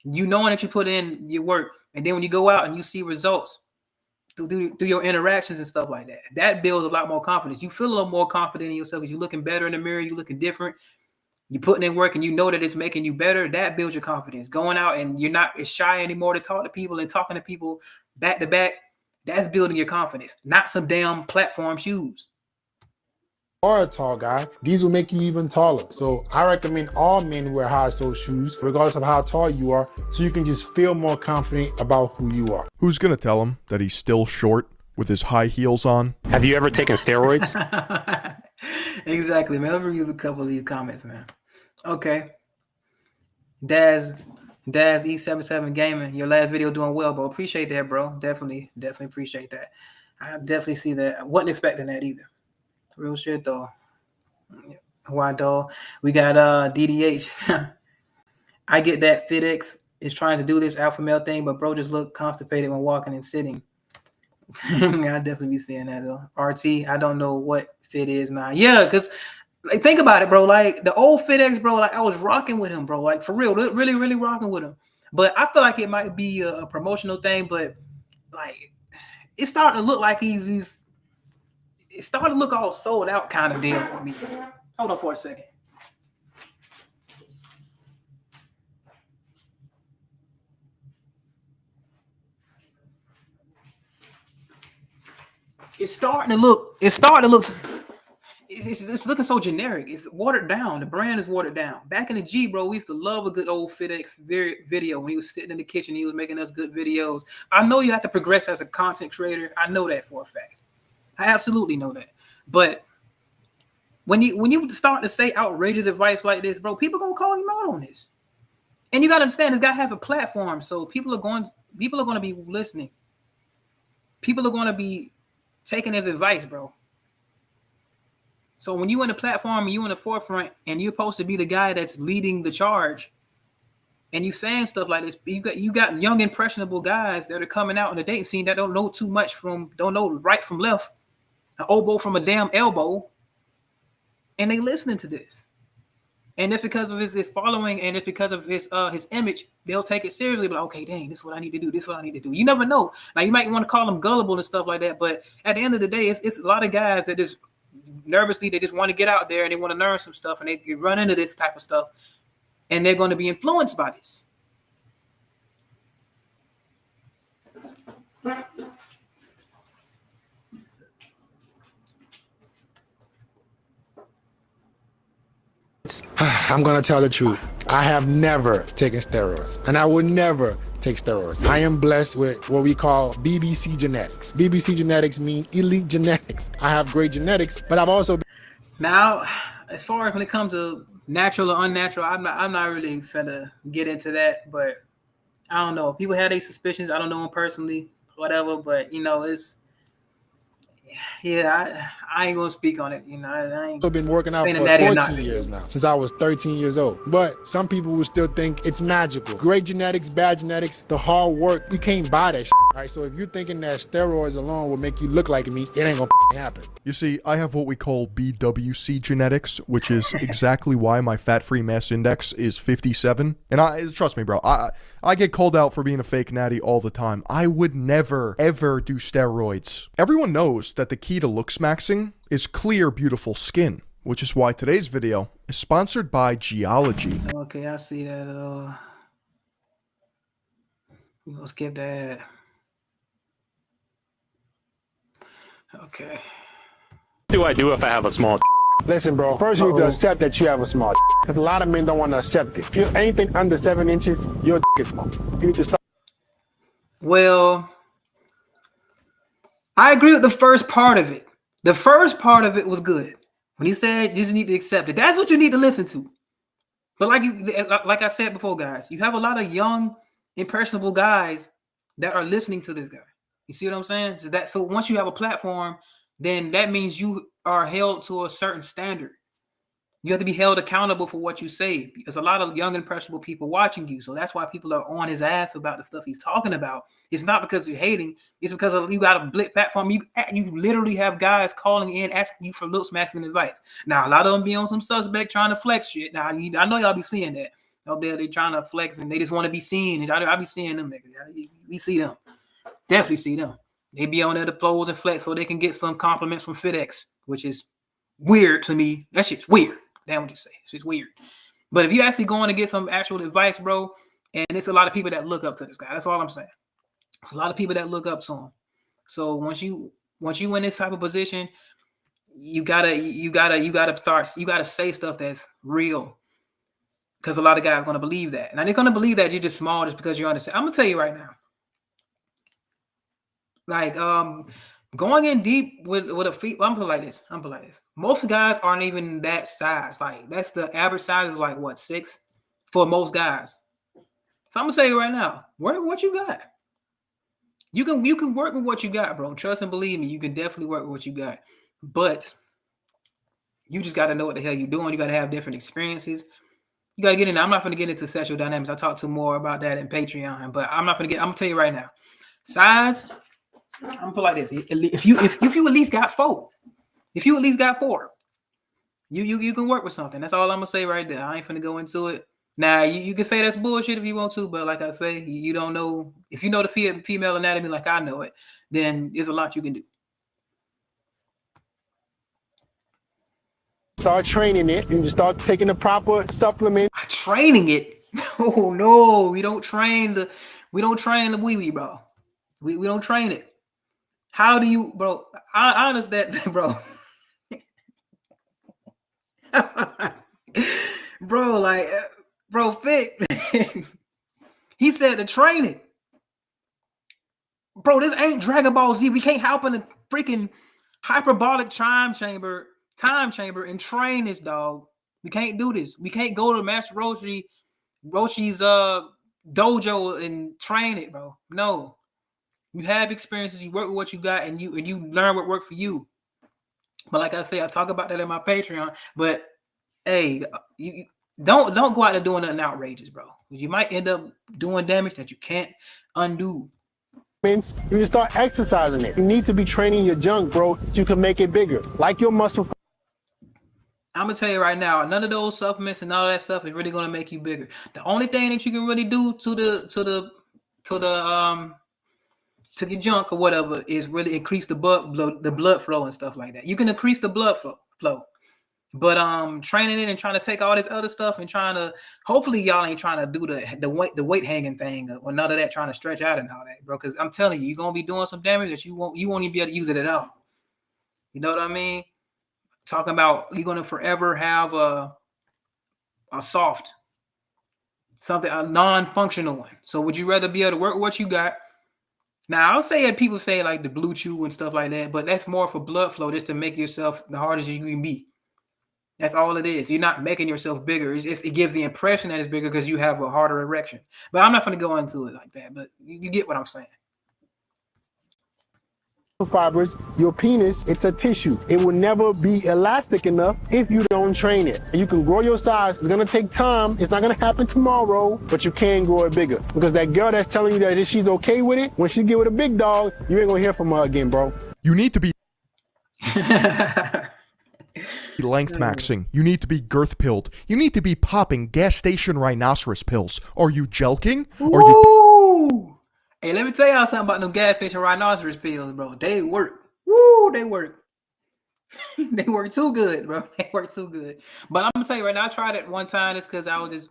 you knowing that you put in your work. And then when you go out and you see results, through your interactions and stuff like that, that builds a lot more confidence. You feel a little more confident in yourself because you're looking better in the mirror, you're looking different, you're putting in work and you know that it's making you better. That builds your confidence. Going out and you're not as shy anymore to talk to people and talking to people back to back, that's building your confidence, not some damn platform shoes. Are a tall guy, these will make you even taller. So I recommend all men wear high sole shoes, regardless of how tall you are, so you can just feel more confident about who you are. Who's gonna tell him that he's still short with his high heels on? Have you ever taken steroids? Exactly, man. I'll read a couple of these comments, man. Okay. Daz E77 Gaming, your last video doing well, bro. Appreciate that, bro. Definitely appreciate that. I definitely see that. I wasn't expecting that either. Real shit though. Why though? We got DDH. I get that FitX is trying to do this alpha male thing, but bro just look constipated when walking and sitting. I definitely be seeing that though. RT, I don't know what fit is now. Yeah, because like think about it, bro. Like the old FitX, bro, like I was rocking with him, bro. Like for real, really rocking with him. But I feel like it might be a promotional thing, but like it's starting to look like it's starting to look all sold out kind of deal for me. Hold on for a second. It's starting to look. It's looking so generic. It's watered down. The brand is watered down. Back in the G, bro, we used to love a good old FitX video when he was sitting in the kitchen. He was making us good videos. I know you have to progress as a content creator. I know that for a fact. I absolutely know that. But when you start to say outrageous advice like this, bro, people gonna call him out on this. And you gotta understand, this guy has a platform, so people are going to be listening. People are going to be taking his advice, bro. So when you in the platform and you in the forefront and you're supposed to be the guy that's leading the charge, and you saying stuff like this, you got young impressionable guys that are coming out in the dating scene that don't know too much don't know right from left, an oboe from a damn elbow, and they listening to this. And it's because of his following, and it's because of his image, they'll take it seriously. But okay, dang, this is what I need to do. This is what I need to do. You never know. Now you might want to call them gullible and stuff like that, but at the end of the day, it's a lot of guys that just nervously, they just want to get out there and they want to learn some stuff, and they run into this type of stuff, and they're going to be influenced by this. I'm gonna tell the truth. I have never taken steroids, and I will never take steroids. I am blessed with what we call BBC genetics. BBC genetics mean elite genetics. I have great genetics, but I've also now, as far as when it comes to natural or unnatural, I'm not really finna get into that, but I don't know. People have their suspicions. I don't know them personally, whatever, but it's I ain't gonna speak on it. I ain't been working out for 14 years now, since I was 13 years old. But some people will still think it's magical. Great genetics, bad genetics, the hard work, you can't buy that shit, right? So if you're thinking that steroids alone will make you look like me, it ain't gonna happen. You see, I have what we call BWC genetics, which is exactly why my fat-free mass index is 57. And trust me, bro, I get called out for being a fake natty all the time. I would never, ever do steroids. Everyone knows that the key to Lookmaxxing is clear, beautiful skin, which is why today's video is sponsored by Geology. Okay, I see that. We're gonna skip that. Okay. What do I do if I have a small? Listen, bro, first you need to accept that you have a small because a lot of men don't want to accept it. If you're anything under 7 inches, your is small. You need to stop. Well, I agree with the first part of it. The first part of it was good. When he said you just need to accept it. That's what you need to listen to. But like I said before, guys, you have a lot of young, impressionable guys that are listening to this guy. You see what I'm saying? So once you have a platform, then that means you are held to a certain standard. You have to be held accountable for what you say. There's a lot of young, impressionable people watching you. So that's why people are on his ass about the stuff he's talking about. It's not because you're hating. It's because you got a blit platform. You literally have guys calling in, asking you for Lookmaxxing advice. Now, a lot of them be on some suspect trying to flex shit. Now, I know y'all be seeing that. Up there, they trying to flex and they just want to be seen. I be seeing them niggas. We see them. Definitely see them. They be on there to pose and flex so they can get some compliments from FitX, which is weird to me. That shit's weird. Damn what you say. It's just weird. But if you actually going to get some actual advice, bro, and it's a lot of people that look up to this guy. That's all I'm saying. A lot of people that look up to him. So once you in this type of position, you gotta say stuff that's real. Because a lot of guys are gonna believe that. Now they're gonna believe that you're just small just because you understand. I'm gonna tell you right now. Like going in deep with a feet. I'm put like this. Most guys aren't even that size. Like that's the average size is like what, 6 for most guys. So I'm gonna tell you right now, work with what you got. You can work with what you got, bro. Trust and believe me, you can definitely work with what you got. But you just got to know what the hell you're doing. You got to have different experiences. You got to get in there. I'm not going to get into sexual dynamics. I'll talk to more about that in Patreon. But I'm going to tell you right now. Size, I'm going to put like this. If you at least got 4, you can work with something. That's all I'm going to say right there. I ain't going to go into it. Now, you can say that's bullshit if you want to, but like I say, you don't know. If you know the female anatomy like I know it, then there's a lot you can do. Start training it. You just start taking the proper supplement. Training it? No, we don't train the wee wee, bro. We don't train it. How do you, bro? I understand, bro. Bro, like, bro, fit. He said to train it. Bro, this ain't Dragon Ball Z. We can't hop in a freaking hyperbolic time chamber and train this dog. We can't do this. We can't go to Master Roshi's dojo and train it, bro. No. You have experiences, you work with what you got, and you learn what worked for you. But like I say, I talk about that in my Patreon. But hey, you don't go out there doing nothing outrageous, bro. You might end up doing damage that you can't undo. You need to start exercising it. You need to be training your junk, bro, so you can make it bigger. Like your muscle. I'm gonna tell you right now, none of those supplements and all that stuff is really gonna make you bigger. The only thing that you can really do to your junk or whatever is really increase the blood flow and stuff like that. You can increase the blood flow. But training it and trying to take all this other stuff and trying to, hopefully y'all ain't trying to do the weight hanging thing or none of that, trying to stretch out and all that, bro. Because I'm telling you, you're gonna be doing some damage that you won't even be able to use it at all. You know what I mean? Talking about you're gonna forever have a soft something, a non-functional one. So would you rather be able to work with what you got? Now I'll say that people say like the blue chew and stuff like that, but that's more for blood flow, just to make yourself the hardest you can be. That's all it is. You're not making yourself bigger. It gives the impression that it's bigger because you have a harder erection. But I'm not going to go into it like that. But you get what I'm saying. Fibers, your penis, it's a tissue. It will never be elastic enough if you don't train it. You can grow your size. It's going to take time. It's not going to happen tomorrow, but you can grow it bigger. Because that girl that's telling you that if she's okay with it, when she get with a big dog, you ain't going to hear from her again, bro. You need to be length maxing. You need to be girth pilled. You need to be popping gas station rhinoceros pills. Are you jelking? Are you? Hey, let me tell y'all something about them gas station rhinoceros pills, bro. They work. Woo, they work. They work too good, bro. They work too good. But I'm gonna tell you right now, I tried it one time just because I was just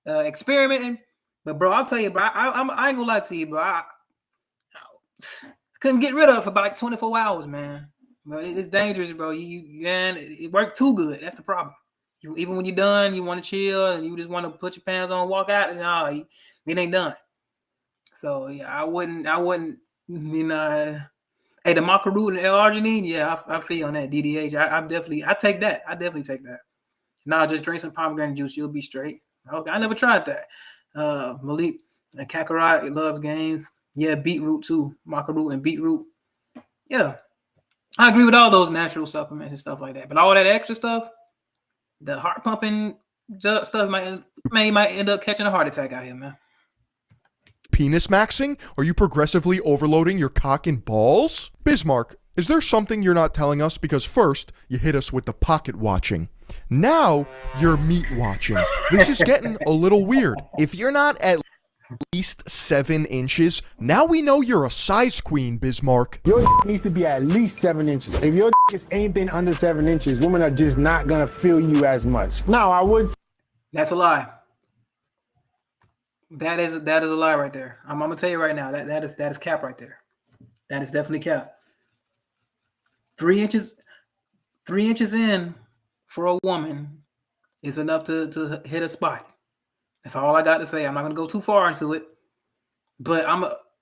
experimenting. But bro, I'll tell you, bro, I ain't gonna lie to you, bro. I couldn't get rid of it for about like 24 hours, man. But it's dangerous, bro. It worked too good. That's the problem. Even when you're done, you want to chill and you just want to put your pants on, walk out, and it ain't done. So yeah, I wouldn't, you know. Hey, the maca root and L-arginine, yeah, I feel on that DDH. I take that. I definitely take that. Nah, just drink some pomegranate juice, you'll be straight. Okay, I never tried that. Malik and Kakarot loves games. Yeah, beetroot too, maca root and beetroot. Yeah. I agree with all those natural supplements and stuff like that. But all that extra stuff, the heart pumping stuff might end up catching a heart attack out here, man. Penis maxing? Are you progressively overloading your cock and balls? Bismarck, is there something you're not telling us? Because first, you hit us with the pocket watching. Now, you're meat watching. This is getting a little weird. If you're not at least 7 inches, now we know you're a size queen, Bismarck. Your needs to be at least 7 inches. If your is anything under 7 inches, women are just not gonna feel you as much. Now, I would. That's a lie. That is a lie right there. I'm gonna tell you right now that is cap right there. That is definitely cap. 3 inches in for a woman is enough to hit a spot. That's all I got to say. I'm not gonna go too far into it, but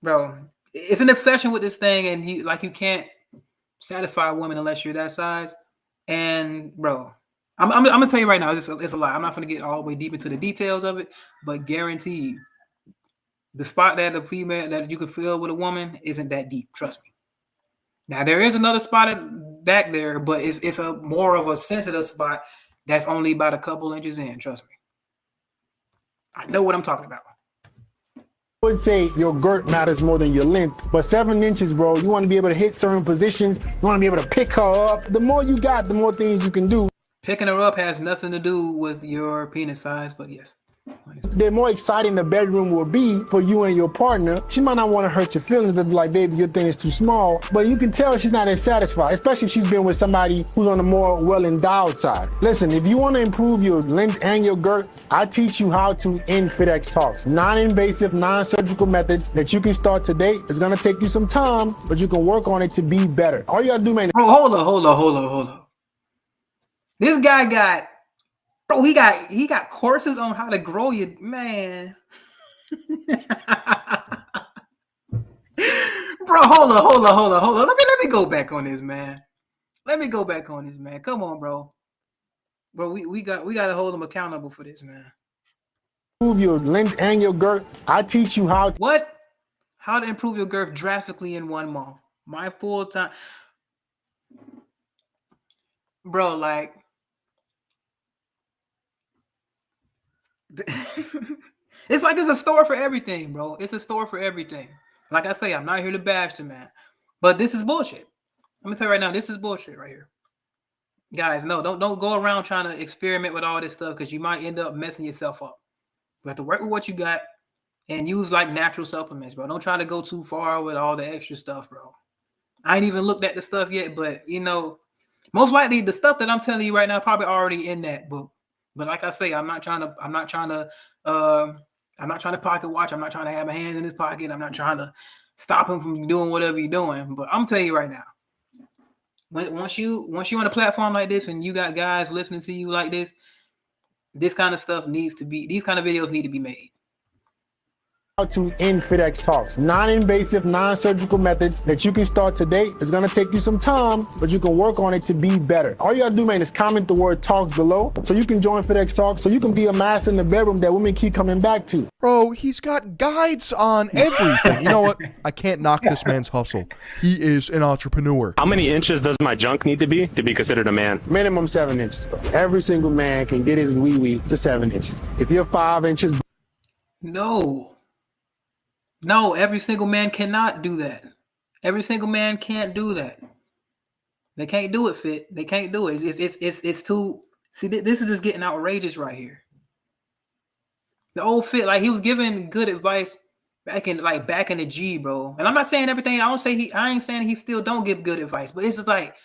bro. It's an obsession with this thing, and you can't satisfy women unless you're that size. And bro, I'm gonna tell you right now, it's a lie. I'm not gonna get all the way deep into the details of it, but guaranteed, the spot that the female that you can feel with a woman isn't that deep. Trust me. Now there is another spot back there, but it's a more of a sensitive spot that's only about a couple inches in. Trust me. I know what I'm talking about. I would say your girth matters more than your length, but 7 inches, bro, you want to be able to hit certain positions. You want to be able to pick her up. The more you got, the more things you can do. Picking her up has nothing to do with your penis size, but yes. The more exciting the bedroom will be for you and your partner. She might not want to hurt your feelings, but be like, baby, your thing is too small. But you can tell she's not as satisfied, especially if she's been with somebody who's on the more well-endowed side. Listen, if you want to improve your length and your girth, I teach you how to end FitX Talks. Non-invasive, non-surgical methods that you can start today. It's going to take you some time, but you can work on it to be better. All you got to do, man. Hold on. This guy got, bro, he got courses on how to grow your, man. Bro, hold on. Let me go back on this, man. Come on, bro. Bro, we got to hold him accountable for this, man. Improve your length and your girth. I teach you how. What? How to improve your girth drastically in 1 month. My full time. Bro, like. It's like it's a store for everything, bro. It's a store for everything. Like I say, I'm not here to bash the man, but this is bullshit. I'm gonna tell you right now, this is bullshit right here. Guys, no, don't go around trying to experiment with all this stuff because you might end up messing yourself up. You have to work with what you got and use like natural supplements, bro. Don't try to go too far with all the extra stuff, bro. I ain't even looked at the stuff yet, but you know, most likely the stuff that I'm telling you right now probably already in that book. But like I say, I'm not trying to pocket watch. I'm not trying to have my hand in his pocket. I'm not trying to stop him from doing whatever he's doing. But I'm telling you right now, once you're on a platform like this and you got guys listening to you like this kind of stuff these kind of videos need to be made. How to end FitX Talks. Non-invasive, non-surgical methods that you can start today. It's going to take you some time, but you can work on it to be better. All you got to do, man, is comment the word talks below so you can join FitX Talks so you can be a master in the bedroom that women keep coming back to. Bro, he's got guides on everything. You know what? I can't knock this man's hustle. He is an entrepreneur. How many inches does my junk need to be considered a man? Minimum 7 inches. Every single man can get his wee-wee to 7 inches. If you're 5 inches... No, every single man cannot do that. Every single man can't do that. They can't do it, Fit. They can't do it. It's too. See, this is just getting outrageous right here. The old Fit, like he was giving good advice back in the G, bro. And I'm not saying everything. I ain't saying he still don't give good advice, but it's just like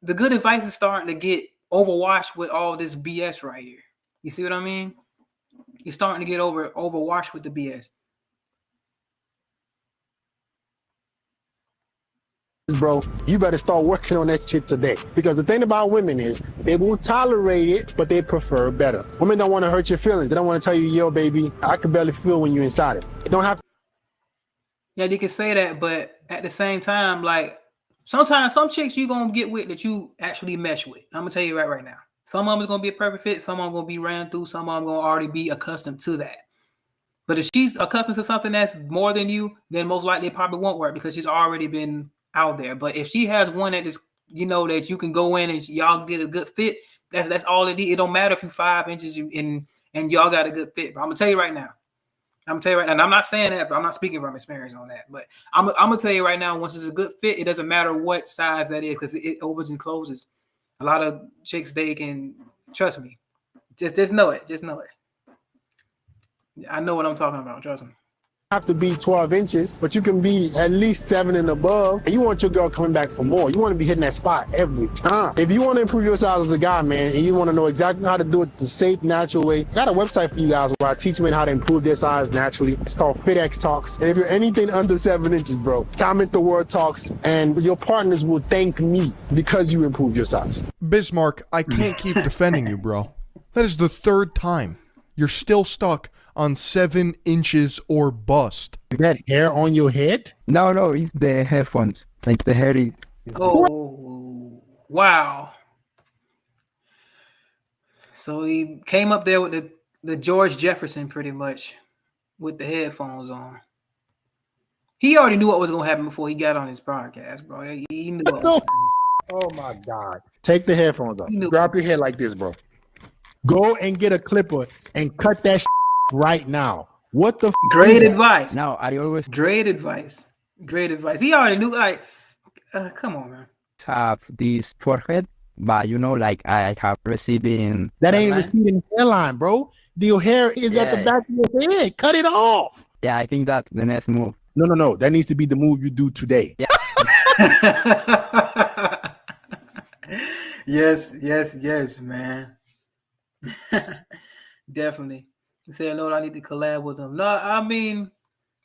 the good advice is starting to get overwashed with all this BS right here. You see what I mean? He's starting to get overwashed with the BS. Bro, you better start working on that shit today. Because the thing about women is they won't tolerate it, but they prefer better. Women don't want to hurt your feelings. They don't want to tell you, yo, baby, I can barely feel when you're inside it. You don't have to. Yeah, you can say that, but at the same time, like sometimes some chicks you gonna get with that you actually mesh with. I'm gonna tell you right now. Some of them is gonna be a perfect fit. Some of them gonna be ran through. Some of them gonna already be accustomed to that. But if she's accustomed to something that's more than you, then most likely it probably won't work because she's already been out there. But if she has one that is, you know, that you can go in and y'all get a good fit, that's all it is. It don't matter if you're 5 inches and y'all got a good fit. But I'm gonna tell you right now. And I'm not saying that, but I'm not speaking from experience on that. But I'm gonna tell you right now, once it's a good fit, it doesn't matter what size that is because it opens and closes. A lot of chicks, they can trust me. Just know it. Just know it. I know what I'm talking about. Trust me. Have to be 12 inches, but you can be at least 7 and above. And you want your girl coming back for more. You want to be hitting that spot every time. If you want to improve your size as a guy, man, and you want to know exactly how to do it the safe, natural way, I got a website for you guys where I teach men how to improve their size naturally. It's called FitX Talks. And if you're anything under 7 inches, bro, comment the word talks and your partners will thank me because you improved your size. Bismarck, I can't keep defending you, bro. That is the 3rd time. You're still stuck on 7 inches or bust. You got hair on your head? No, it's the headphones. Like the hairy. Oh, wow. So he came up there with the George Jefferson pretty much with the headphones on. He already knew what was going to happen before he got on his podcast, bro. He knew what was Oh, my God. Take the headphones off. Drop your head like this, bro. Go and get a clipper and cut that right now. What the great advice. Now, I always great advice. Great advice. He already knew, like, come on, man. Have this forehead but like I have receiving. That ain't receding hairline, bro. Your hair is at the back of your head. Cut it off. Yeah, I think that's the next move. No. That needs to be the move you do today. Yeah. Yes, man. Definitely. He said, Lord, I need to collab with him. No, I mean,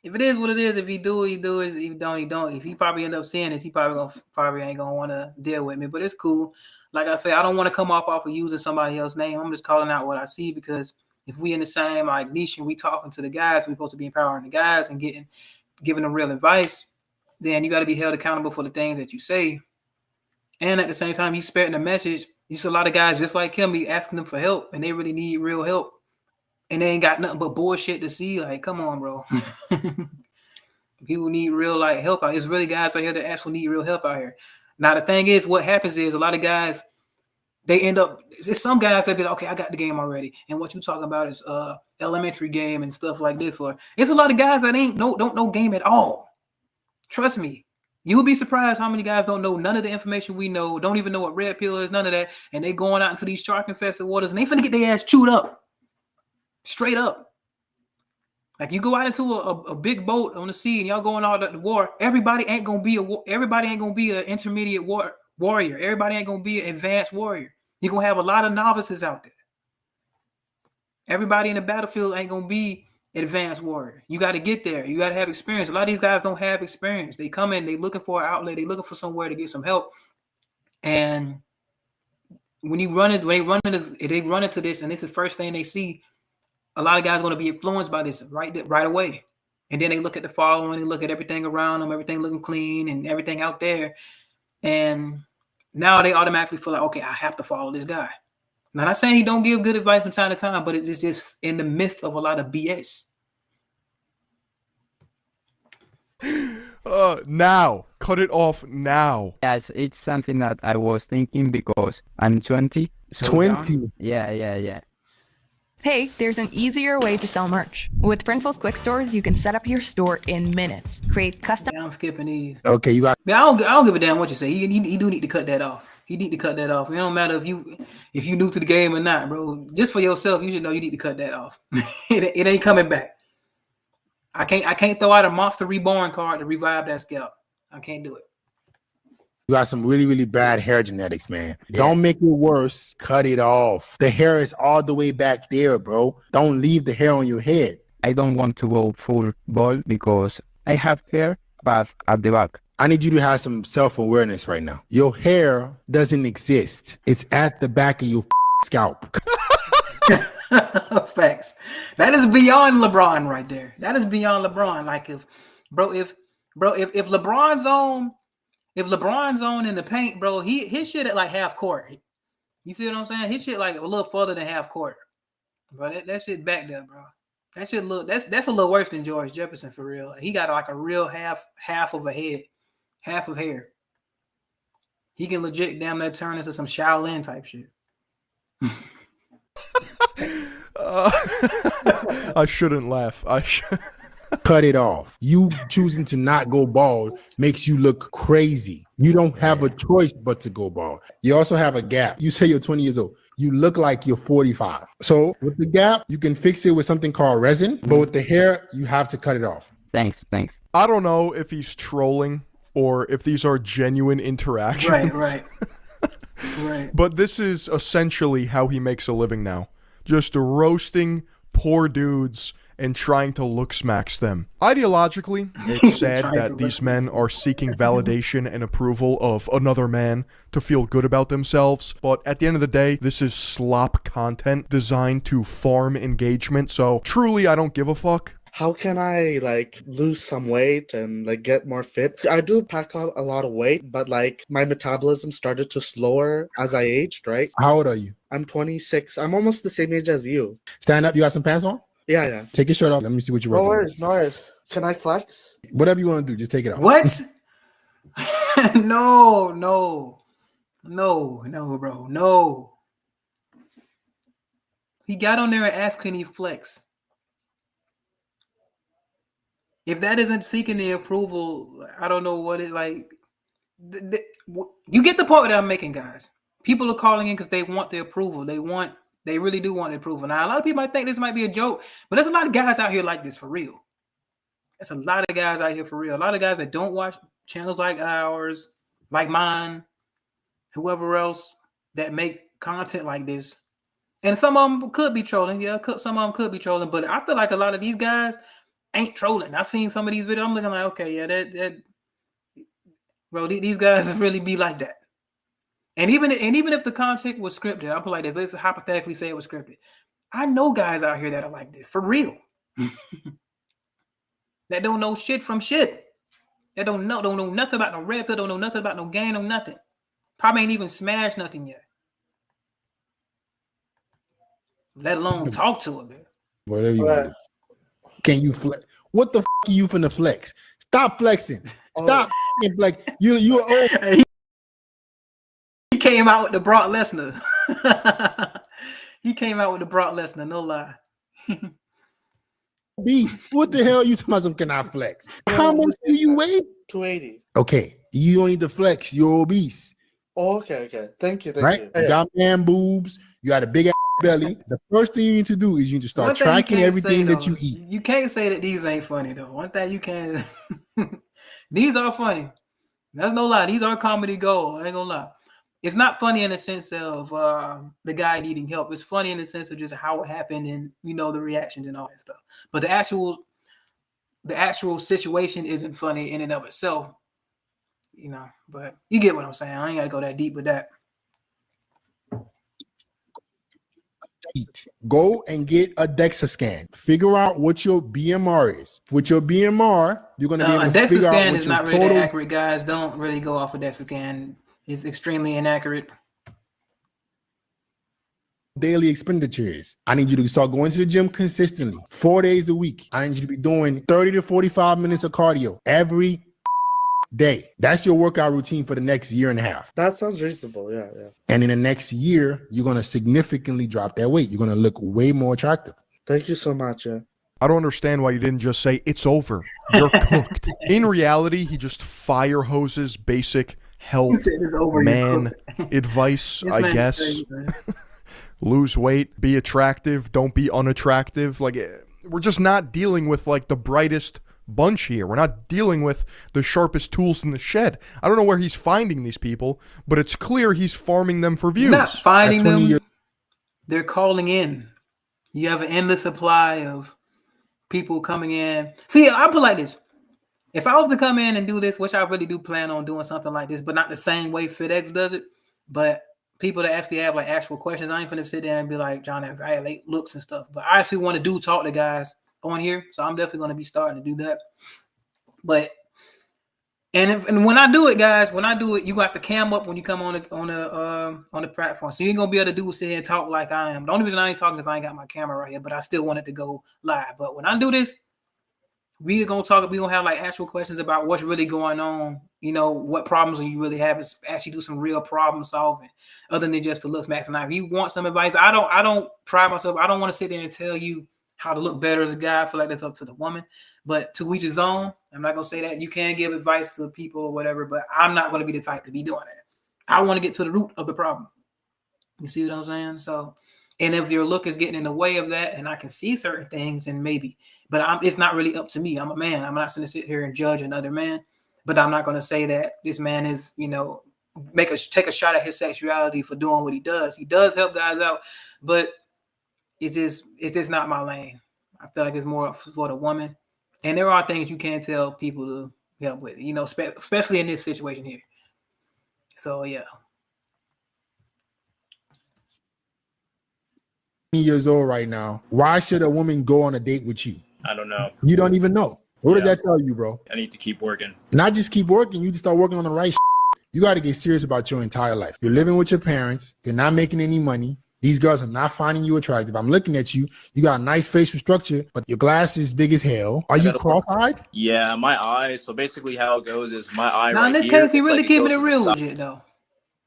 if it is what it is, if he do, he do. If he don't, he don't. If he probably end up seeing this, he probably ain't gonna want to deal with me. But it's cool. Like I said, I don't want to come off of using somebody else's name. I'm just calling out what I see, because if we in the same like niche and we talking to the guys, we're supposed to be empowering the guys and giving them real advice. Then you got to be held accountable for the things that you say. And at the same time, he's spreading a message. There's a lot of guys just like him, be asking them for help, and they really need real help. And they ain't got nothing but bullshit to see. Like, come on, bro. People need real like help out. It's really guys out here that actually need real help out here. Now, the thing is, what happens is a lot of guys, they end up, it's some guys that be like, okay, I got the game already. And what you talking about is elementary game and stuff like this. Or it's a lot of guys that don't know game at all. Trust me. You would be surprised how many guys don't know none of the information we know, don't even know what red pill is, none of that. And they going out into these shark infested waters and they finna get their ass chewed up. Straight up. Like you go out into a big boat on the sea and y'all going out at the war. Everybody ain't gonna be an intermediate warrior. Everybody ain't gonna be an advanced warrior. You're gonna have a lot of novices out there. Everybody in the battlefield ain't gonna be an advanced warrior. You got to get there. You got to have experience. A lot of these guys don't have experience. They come in, they looking for an outlet, they looking for somewhere to get some help. And when they run into this, and this is the first thing they see, a lot of guys are going to be influenced by this right away. And then they look at the following, they look at everything around them, everything looking clean and everything out there. And now they automatically feel like, okay, I have to follow this guy. Now, I'm not saying he don't give good advice from time to time, but it's just in the midst of a lot of BS. Now. Cut it off now. Yes, it's something that I was thinking because I'm 20. So 20? young. Yeah. Hey, there's an easier way to sell merch. With Printful's Quick Stores, you can set up your store in minutes. Create custom... Yeah, I'm skipping these. Okay, you got... Yeah, I don't give a damn what you say. He do need to cut that off. You need to cut that off. It don't matter if you new to the game or not, bro. Just for yourself, you should know you need to cut that off. it ain't coming back. I can't throw out a Monster Reborn card to revive that scalp. I can't do it. You got some really, really bad hair genetics, man. Yeah. Don't make it worse. Cut it off. The hair is all the way back there, bro. Don't leave the hair on your head. I don't want to go full bald because I have hair, but at the back. I need you to have some self-awareness right now. Your hair doesn't exist. It's at the back of your scalp. Facts. That is beyond LeBron right there. That is beyond LeBron. Like if LeBron's on in the paint, bro, his shit at like half court. You see what I'm saying? His shit like a little further than half court. Bro, that shit back there, bro. That shit that's a little worse than George Jefferson for real. He got like a real half of a head, half of hair. He can legit damn near turn into some Shaolin type shit. I shouldn't laugh. Cut it off. You choosing to not go bald makes you look crazy. You don't have a choice but to go bald. You also have a gap. You say you're 20 years old. You look like you're 45. So with the gap, you can fix it with something called resin. But with the hair, you have to cut it off. Thanks. I don't know if he's trolling or if these are genuine interactions. Right. But this is essentially how he makes a living now. Just roasting poor dudes and trying to Lookmaxx them. Ideologically, it's sad that these men are seeking validation and approval of another man to feel good about themselves, but at the end of the day, this is slop content designed to farm engagement, so truly I don't give a fuck. How can I like lose some weight and like get more fit? I do pack on a lot of weight, but like my metabolism started to slower as I aged, right? How old are you? I'm 26. I'm almost the same age as you. Stand up. You got some pants on? Yeah. Take your shirt off. Let me see what you're working No worries. Can I flex? Whatever you want to do, just take it off. What? No, bro. No. He got on there and asked, can he flex? If that isn't seeking the approval, I don't know what it like. You get the point that I'm making, guys. People are calling in because they want the approval. They really do want the approval. Now, a lot of people might think this might be a joke, but there's a lot of guys out here like this for real. There's a lot of guys out here for real. A lot of guys that don't watch channels like ours, like mine, whoever else that make content like this. And some of them could be trolling. Yeah, some of them could be trolling. But I feel like a lot of these guys ain't trolling. I've seen some of these videos. I'm looking like, okay, yeah, that bro, these guys really be like that. And even if the content was scripted, I'll put like this. Let's hypothetically say it was scripted. I know guys out here that are like this for real. That don't know shit from shit. That don't know nothing about no red pill, don't know nothing about no game, no nothing. Probably ain't even smashed nothing yet. Let alone talk to it, man. Whatever you want to do. Can you flex? What the f are you finna flex? Stop flexing. Stop flex. You old. He came out with the Brock Lesnar. He came out with the Brock Lesnar, no lie. Beast. What the hell you talking about? Some cannot flex? How much do you weigh? 280. Okay, you don't need to flex. You're obese. Oh, okay. Thank you. Right? You got man boobs. You got a big ass belly. The first thing you need to do is you need to start tracking everything that you eat. You can't say that these ain't funny though. One thing you can, these are funny. That's no lie. These are comedy gold. I ain't gonna lie. It's not funny in the sense of the guy needing help. It's funny in the sense of just how it happened and the reactions and all that stuff. But the actual situation isn't funny in and of itself. But you get what I'm saying. I ain't gotta go that deep with that. Go and get a DEXA scan. Figure out what your BMR is. With your BMR, you're gonna be able to figure out what DEXA scan is not really that accurate, guys. Don't really go off of DEXA scan. It's extremely inaccurate. Daily expenditure is. I need you to start going to the gym consistently, 4 days a week. I need you to be doing 30 to 45 minutes of cardio every day. That's your workout routine for the next year and a half. That sounds reasonable. Yeah. And in the next year, you're going to significantly drop that weight. You're going to look way more attractive. Thank you so much. Yeah. I don't understand why you didn't just say, it's over. You're cooked. In reality, he just fire hoses basic health man advice, I guess. Lose weight, be attractive, don't be unattractive. Like, we're just not dealing with like the brightest bunch here. We're not dealing with the sharpest tools in the shed. I don't know where he's finding these people, but it's clear he's farming them for views. He's not finding them. They're calling in. You have an endless supply of people coming in. See, I'll put like this. If I was to come in and do this, which I really do plan on doing something like this, but not the same way FitX does it, but people that actually have like actual questions, I ain't finna sit there and be like, John, I had late looks and stuff. But I actually want to talk to guys on here, so I'm definitely going to be starting to do that. But and when I do it, guys, you got the cam up when you come on the platform, so you ain't gonna be able to sit here and talk like I am. The only reason I ain't talking is I ain't got my camera right here, but I still want it to go live. But when I do this, we're gonna have like actual questions about what's really going on. What problems are you really having? Actually do some real problem solving, other than just the Lookmaxxing. Now, if you want some advice, I don't pride myself. I don't want to sit there and tell you how to look better as a guy. I feel like that's up to the woman. But to each his own. I'm not gonna say that you can give advice to people or whatever, but I'm not gonna be the type to be doing that. I want to get to the root of the problem. You see what I'm saying? So, and if your look is getting in the way of that, and I can see certain things, and maybe, but it's not really up to me. I'm a man. I'm not going to sit here and judge another man, but I'm not going to say that this man is, take a shot at his sexuality for doing what he does. He does help guys out, but it's just not my lane. I feel like it's more for the woman, and there are things you can't tell people to help with, especially in this situation here. So yeah. Years old right now. Why should a woman go on a date with you? I don't know. You don't even know. What does that tell you, bro? I need to keep working. Not just keep working. You just start working on the right shit. You got to get serious about your entire life. You're living with your parents. You're not making any money. These girls are not finding you attractive. I'm looking at you. You got a nice facial structure, but your glass is big as hell. Are you cross-eyed? Yeah, my eyes. So basically how it goes is my eye now, in this case, he really keeping it real with you, though.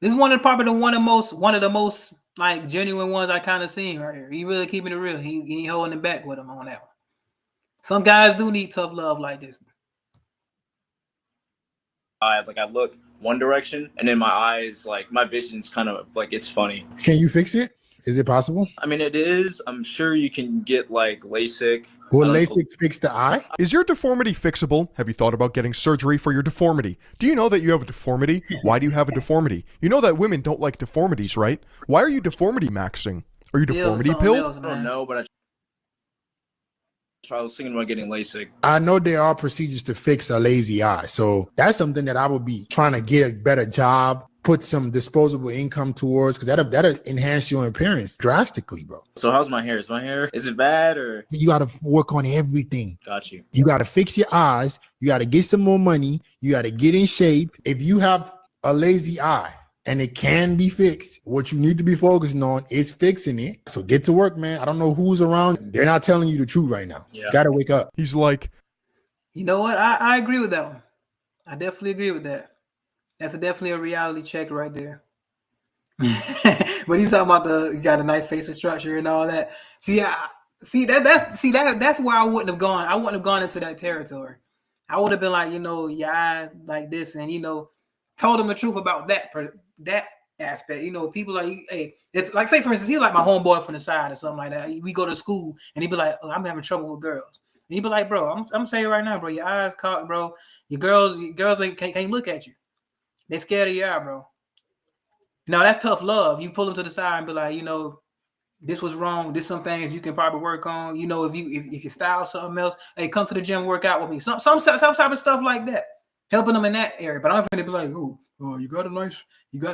This is one of the most like genuine ones I kind of seen right here. He really keeping it real. He ain't holding it back with him on that one. Some guys do need tough love like this. Like I look one direction, and then my eyes, like my vision's kind of like it's funny. Can you fix it? Is it possible? I mean, it is. I'm sure you can get like LASIK. Will LASIK fix the eye? Is your deformity fixable? Have you thought about getting surgery for your deformity? Do you know that you have a deformity? Why do you have a deformity? You know that women don't like deformities, right? Why are you deformity maxing? Are you deformity pilled? I don't know, but I was thinking about getting LASIK. I know there are procedures to fix a lazy eye. So that's something that I would be trying to get a better job, put some disposable income towards, because that'll enhance your appearance drastically, bro. So how's my hair? Is it bad or? You got to work on everything. Got you. You got to fix your eyes. You got to get some more money. You got to get in shape. If you have a lazy eye, and it can be fixed, what you need to be focusing on is fixing it. So get to work, man. I don't know who's around. They're not telling you the truth right now. Yeah. You got to wake up. He's like, you know what? I agree with that one. I definitely agree with that. That's definitely a reality check right there. But he's talking about you got a nice facial structure and all that. That's where I wouldn't have gone. I wouldn't have gone into that territory. I would have been like, your eye like this, and told him the truth about that aspect. People like, hey, if like say for instance, he's like my homeboy from the side or something like that. We go to school and he'd be like, oh, I'm having trouble with girls. And he'd be like, bro, I'm saying right now, bro, your eyes cocked, bro. Your girls can't look at you. They scared of your eye, bro. Now that's tough love. You pull them to the side and be like, this was wrong. This some things you can probably work on. If you style something else, hey, come to the gym, work out with me. Some type of stuff like that. Helping them in that area. But I'm gonna be like, oh, you got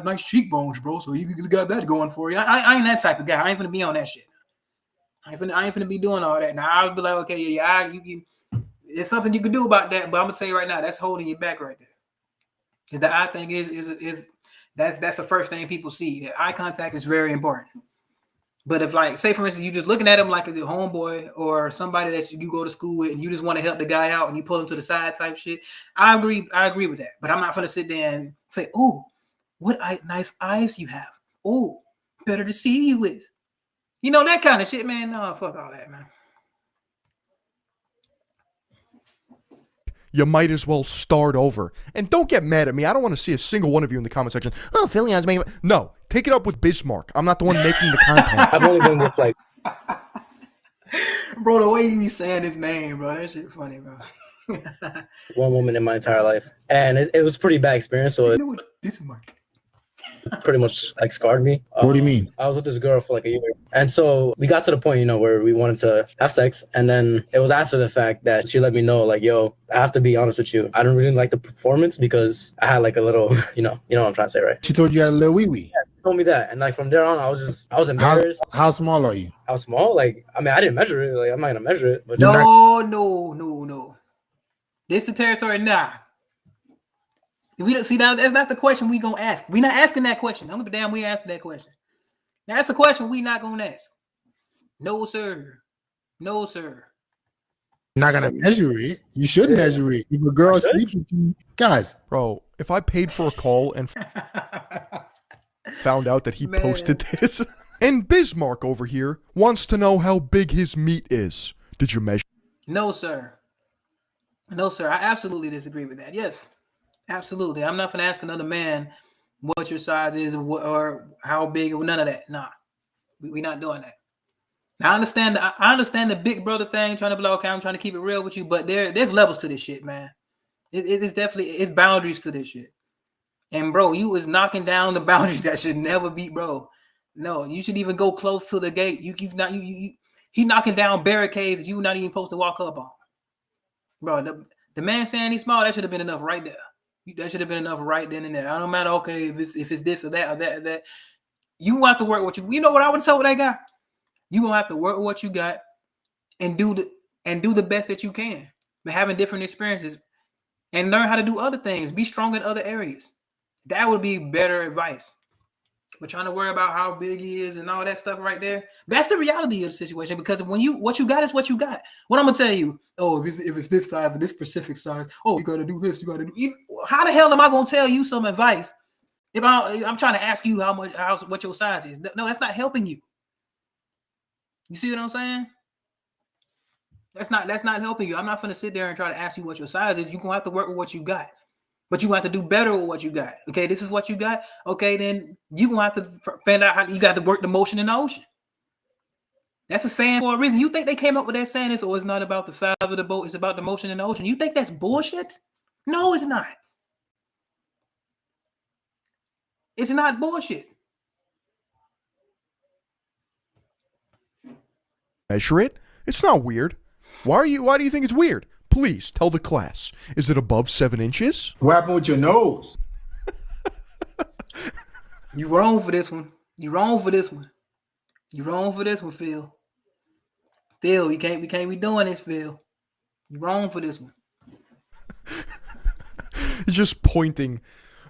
nice cheekbones, bro. So you got that going for you. I ain't that type of guy. I ain't gonna be on that shit. I ain't gonna be doing all that. Now I'll be like, okay, yeah, it's something you can do about that. But I'm gonna tell you right now, that's holding you back right there. The eye thing is that's the first thing people see. That eye contact is very important. But if, like, say for instance, you just looking at him like as a homeboy or somebody that you go to school with, and you just want to help the guy out, and you pull him to the side type shit, I agree with that. But I'm not gonna sit there and say, "Oh, what nice eyes you have. Oh, better to see you with." That kind of shit, man. No, fuck all that, man. You might as well start over. And don't get mad at me. I don't want to see a single one of you in the comment section. Oh, Philly has made... No, take it up with Bismarck. I'm not the one making the content. I've only been with like... Bro, the way you be saying his name, bro, that shit funny, bro. one woman in my entire life. And it was a pretty bad experience. So what Bismarck? Pretty much like scarred me. What do you mean? I was with this girl for like a year. And so we got to the point, where we wanted to have sex. And then it was after the fact that she let me know, like, yo, I have to be honest with you. I don't really like the performance because I had like a little, you know what I'm trying to say, right? She told you had a little wee-wee. Yeah, she told me that. And like from there on, I was embarrassed. How small are you? How small? Like, I mean, I didn't measure it. Like, I'm not going to measure it. But No. This the territory now. We don't see now. That's not the question we gonna ask. We're not asking that question. I'm gonna be damn. We asked that question. Now, that's a question we not gonna ask. No, sir. No, sir. You're not gonna measure it. You should measure it. If a girl sleeps with you, guys. Bro, if I paid for a call and found out that he posted this, and Bismarck over here wants to know how big his meat is. Did you measure? No, sir. No, sir. I absolutely disagree with that. Yes. Absolutely. I'm not going to ask another man what your size is or how big or none of that. Nah, we're not doing that. Now, I understand the big brother thing, trying to be like, okay, I'm trying to keep it real with you, but there's levels to this shit, man. It's definitely, it's boundaries to this shit. And bro, you was knocking down the boundaries that should never be, bro. No, you should even go close to the gate. He knocking down barricades that you not even supposed to walk up on. Bro, the man saying he's small, that should have been enough right there. That should have been enough right then and there. I don't matter, okay, if it's this or that or that or that. You gonna have to work what you know what I would tell that guy? You gonna have to work what you got and do the best that you can. But having different experiences and learn how to do other things. Be strong in other areas. That would be better advice. But trying to worry about how big he is and all that stuff right there. That's the reality of the situation, because when what you got is what you got. What I'm gonna tell you, if it's this size, this specific size, you gotta do this, you gotta do. How the hell am I gonna tell you some advice if I'm trying to ask you what your size is? No, that's not helping you. You see what I'm saying? That's not helping you. I'm not gonna sit there and try to ask you what your size is. You're gonna have to work with what you got. But you have to do better with what you got. Okay, this is what you got. Okay, then you gonna have to find out how you got to work the motion in the ocean. That's a saying for a reason. You think they came up with that saying? It's not about the size of the boat. It's about the motion in the ocean. You think that's bullshit? No, it's not. It's not bullshit. Measure it? It's not weird. Why do you think it's weird? Please tell the class. Is it above 7 inches? What happened with your nose? You wrong for this one. You wrong for this one. You wrong for this one, Phil. Phil, we can't be doing this, Phil. You wrong for this one. He's just pointing.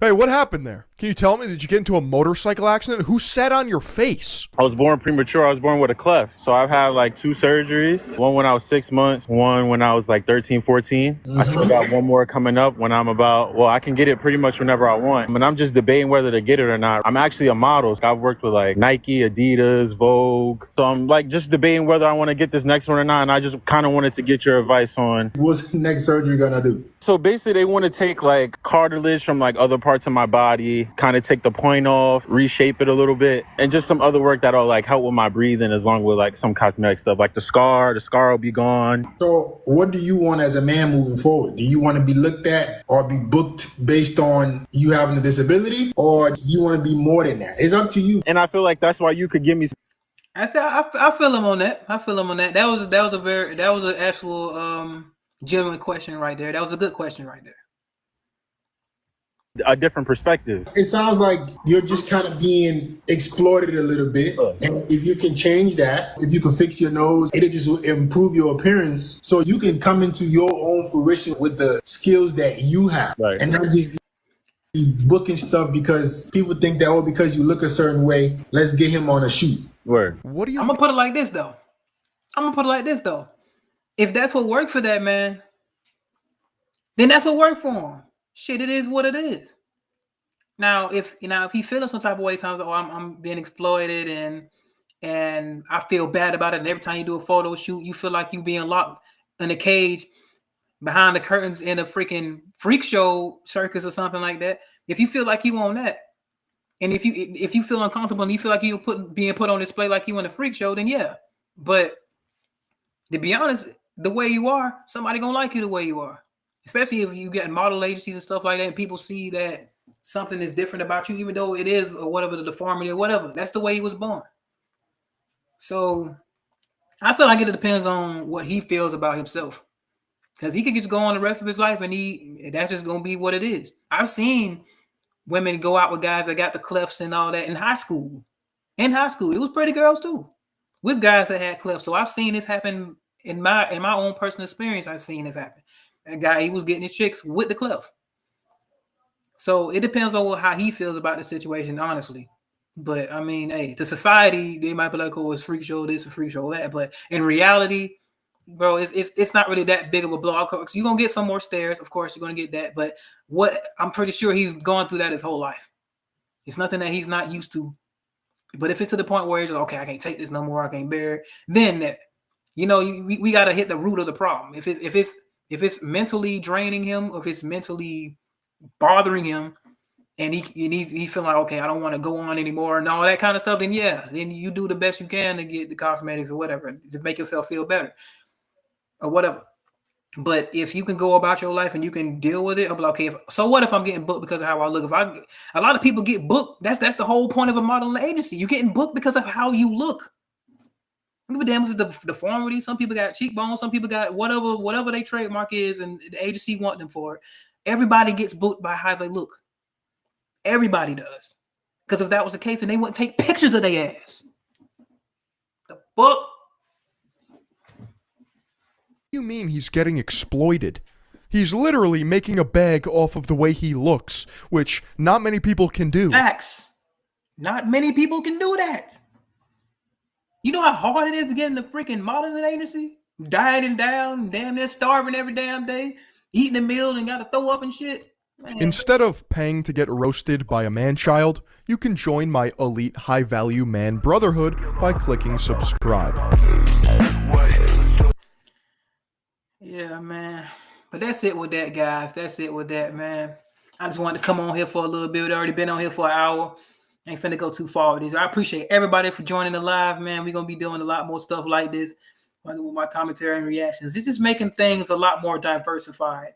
Hey, what happened there? Can you tell me? Did you get into a motorcycle accident? Who sat on your face? I was born premature. I was born with a cleft. So I've had like 2 surgeries. One when I was 6 months, one when I was like 13, 14. I still got one more coming up when I'm I can get it pretty much whenever I want. And I'm just debating whether to get it or not. I'm actually a model. I've worked with like Nike, Adidas, Vogue. So I'm like just debating whether I want to get this next one or not. And I just kind of wanted to get your advice on. What's the next surgery gonna do? So basically they want to take like cartilage from like other parts of my body, kind of take the point off, reshape it a little bit, and just some other work that'll like help with my breathing, as long with like some cosmetic stuff, like the scar will be gone. So what do you want as a man moving forward? Do you want to be looked at or be booked based on you having a disability, or do you want to be more than that? It's up to you. And I feel like that's why you could give me. I feel him on that. I feel him on that. That was an actual genuine question right there. That was a good question right there. A different perspective. It sounds like you're just kind of being exploited a little bit. And if you can change that, if you can fix your nose, it'll just improve your appearance so you can come into your own fruition with the skills that you have. Right. And not just be booking stuff because people think that, because you look a certain way, let's get him on a shoot. Word. I'm gonna put it like this though. If that's what worked for that man, then that's what worked for him. Shit, it is what it is. Now, if he feeling some type of way, times I'm being exploited and I feel bad about it, and every time you do a photo shoot, you feel like you being locked in a cage behind the curtains in a freaking freak show circus or something like that. If you feel like you on that, and if you feel uncomfortable and you feel like you being put on display like you in a freak show, then yeah. But to be honest, the way you are, somebody gonna like you the way you are. Especially if you get model agencies and stuff like that, and people see that something is different about you, even though it is or whatever the deformity or whatever. That's the way he was born. So I feel like it depends on what he feels about himself, because he could just go on the rest of his life and that's just gonna be what it is. I've seen women go out with guys that got the clefts and all that in high school. In high school, it was pretty girls too, with guys that had clefts. So I've seen this happen in my own personal experience. I've seen this happen. That guy, he was getting his chicks with the cleft. So it depends on how he feels about the situation, honestly. But I mean, hey, to society, they might be like, "Oh, it's freak show this, a freak show that." But in reality, bro, it's not really that big of a blow. So you're gonna get some more stares, of course, you're gonna get that. But I'm pretty sure he's gone through that his whole life. It's nothing that he's not used to. But if it's to the point where he's like, okay, I can't take this no more, I can't bear it, then we gotta hit the root of the problem. If it's mentally draining him, or if it's mentally bothering him, and he's feeling like, okay, I don't want to go on anymore and all that kind of stuff, then yeah, then you do the best you can to get the cosmetics or whatever to make yourself feel better or whatever. But if you can go about your life and you can deal with it, I'll be like, okay, so what if I'm getting booked because of how I look? A lot of people get booked. That's the whole point of a modeling agency. You're getting booked because of how you look. Give a damn if it's the deformity. Some people got cheekbones. Some people got whatever their trademark is, and the agency want them for it. Everybody gets booked by how they look. Everybody does. Because if that was the case, then they wouldn't take pictures of their ass. The book. You mean he's getting exploited? He's literally making a bag off of the way he looks, which not many people can do. Facts. Not many people can do that. You know how hard it is to get in the freaking modeling agency? Dieting down, damn near starving every damn day, eating a meal and got to throw up and shit. Man. Instead of paying to get roasted by a man-child, you can join my elite high-value man brotherhood by clicking subscribe. Yeah, man. But that's it with that, guys. That's it with that, man. I just wanted to come on here for a little bit. We've already been on here for an hour. Ain't finna go too far with this. I appreciate everybody for joining the live, man. We're gonna be doing a lot more stuff like this with my commentary and reactions. This is making things a lot more diversified.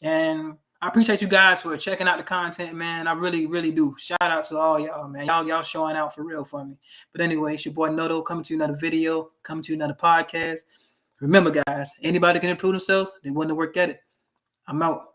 And I appreciate you guys for checking out the content, man. I really, really do. Shout out to all y'all, man. Y'all showing out for real for me. But anyway, it's your boy Noto coming to another video, coming to another podcast. Remember, guys, anybody can improve themselves, they want to work at it. I'm out.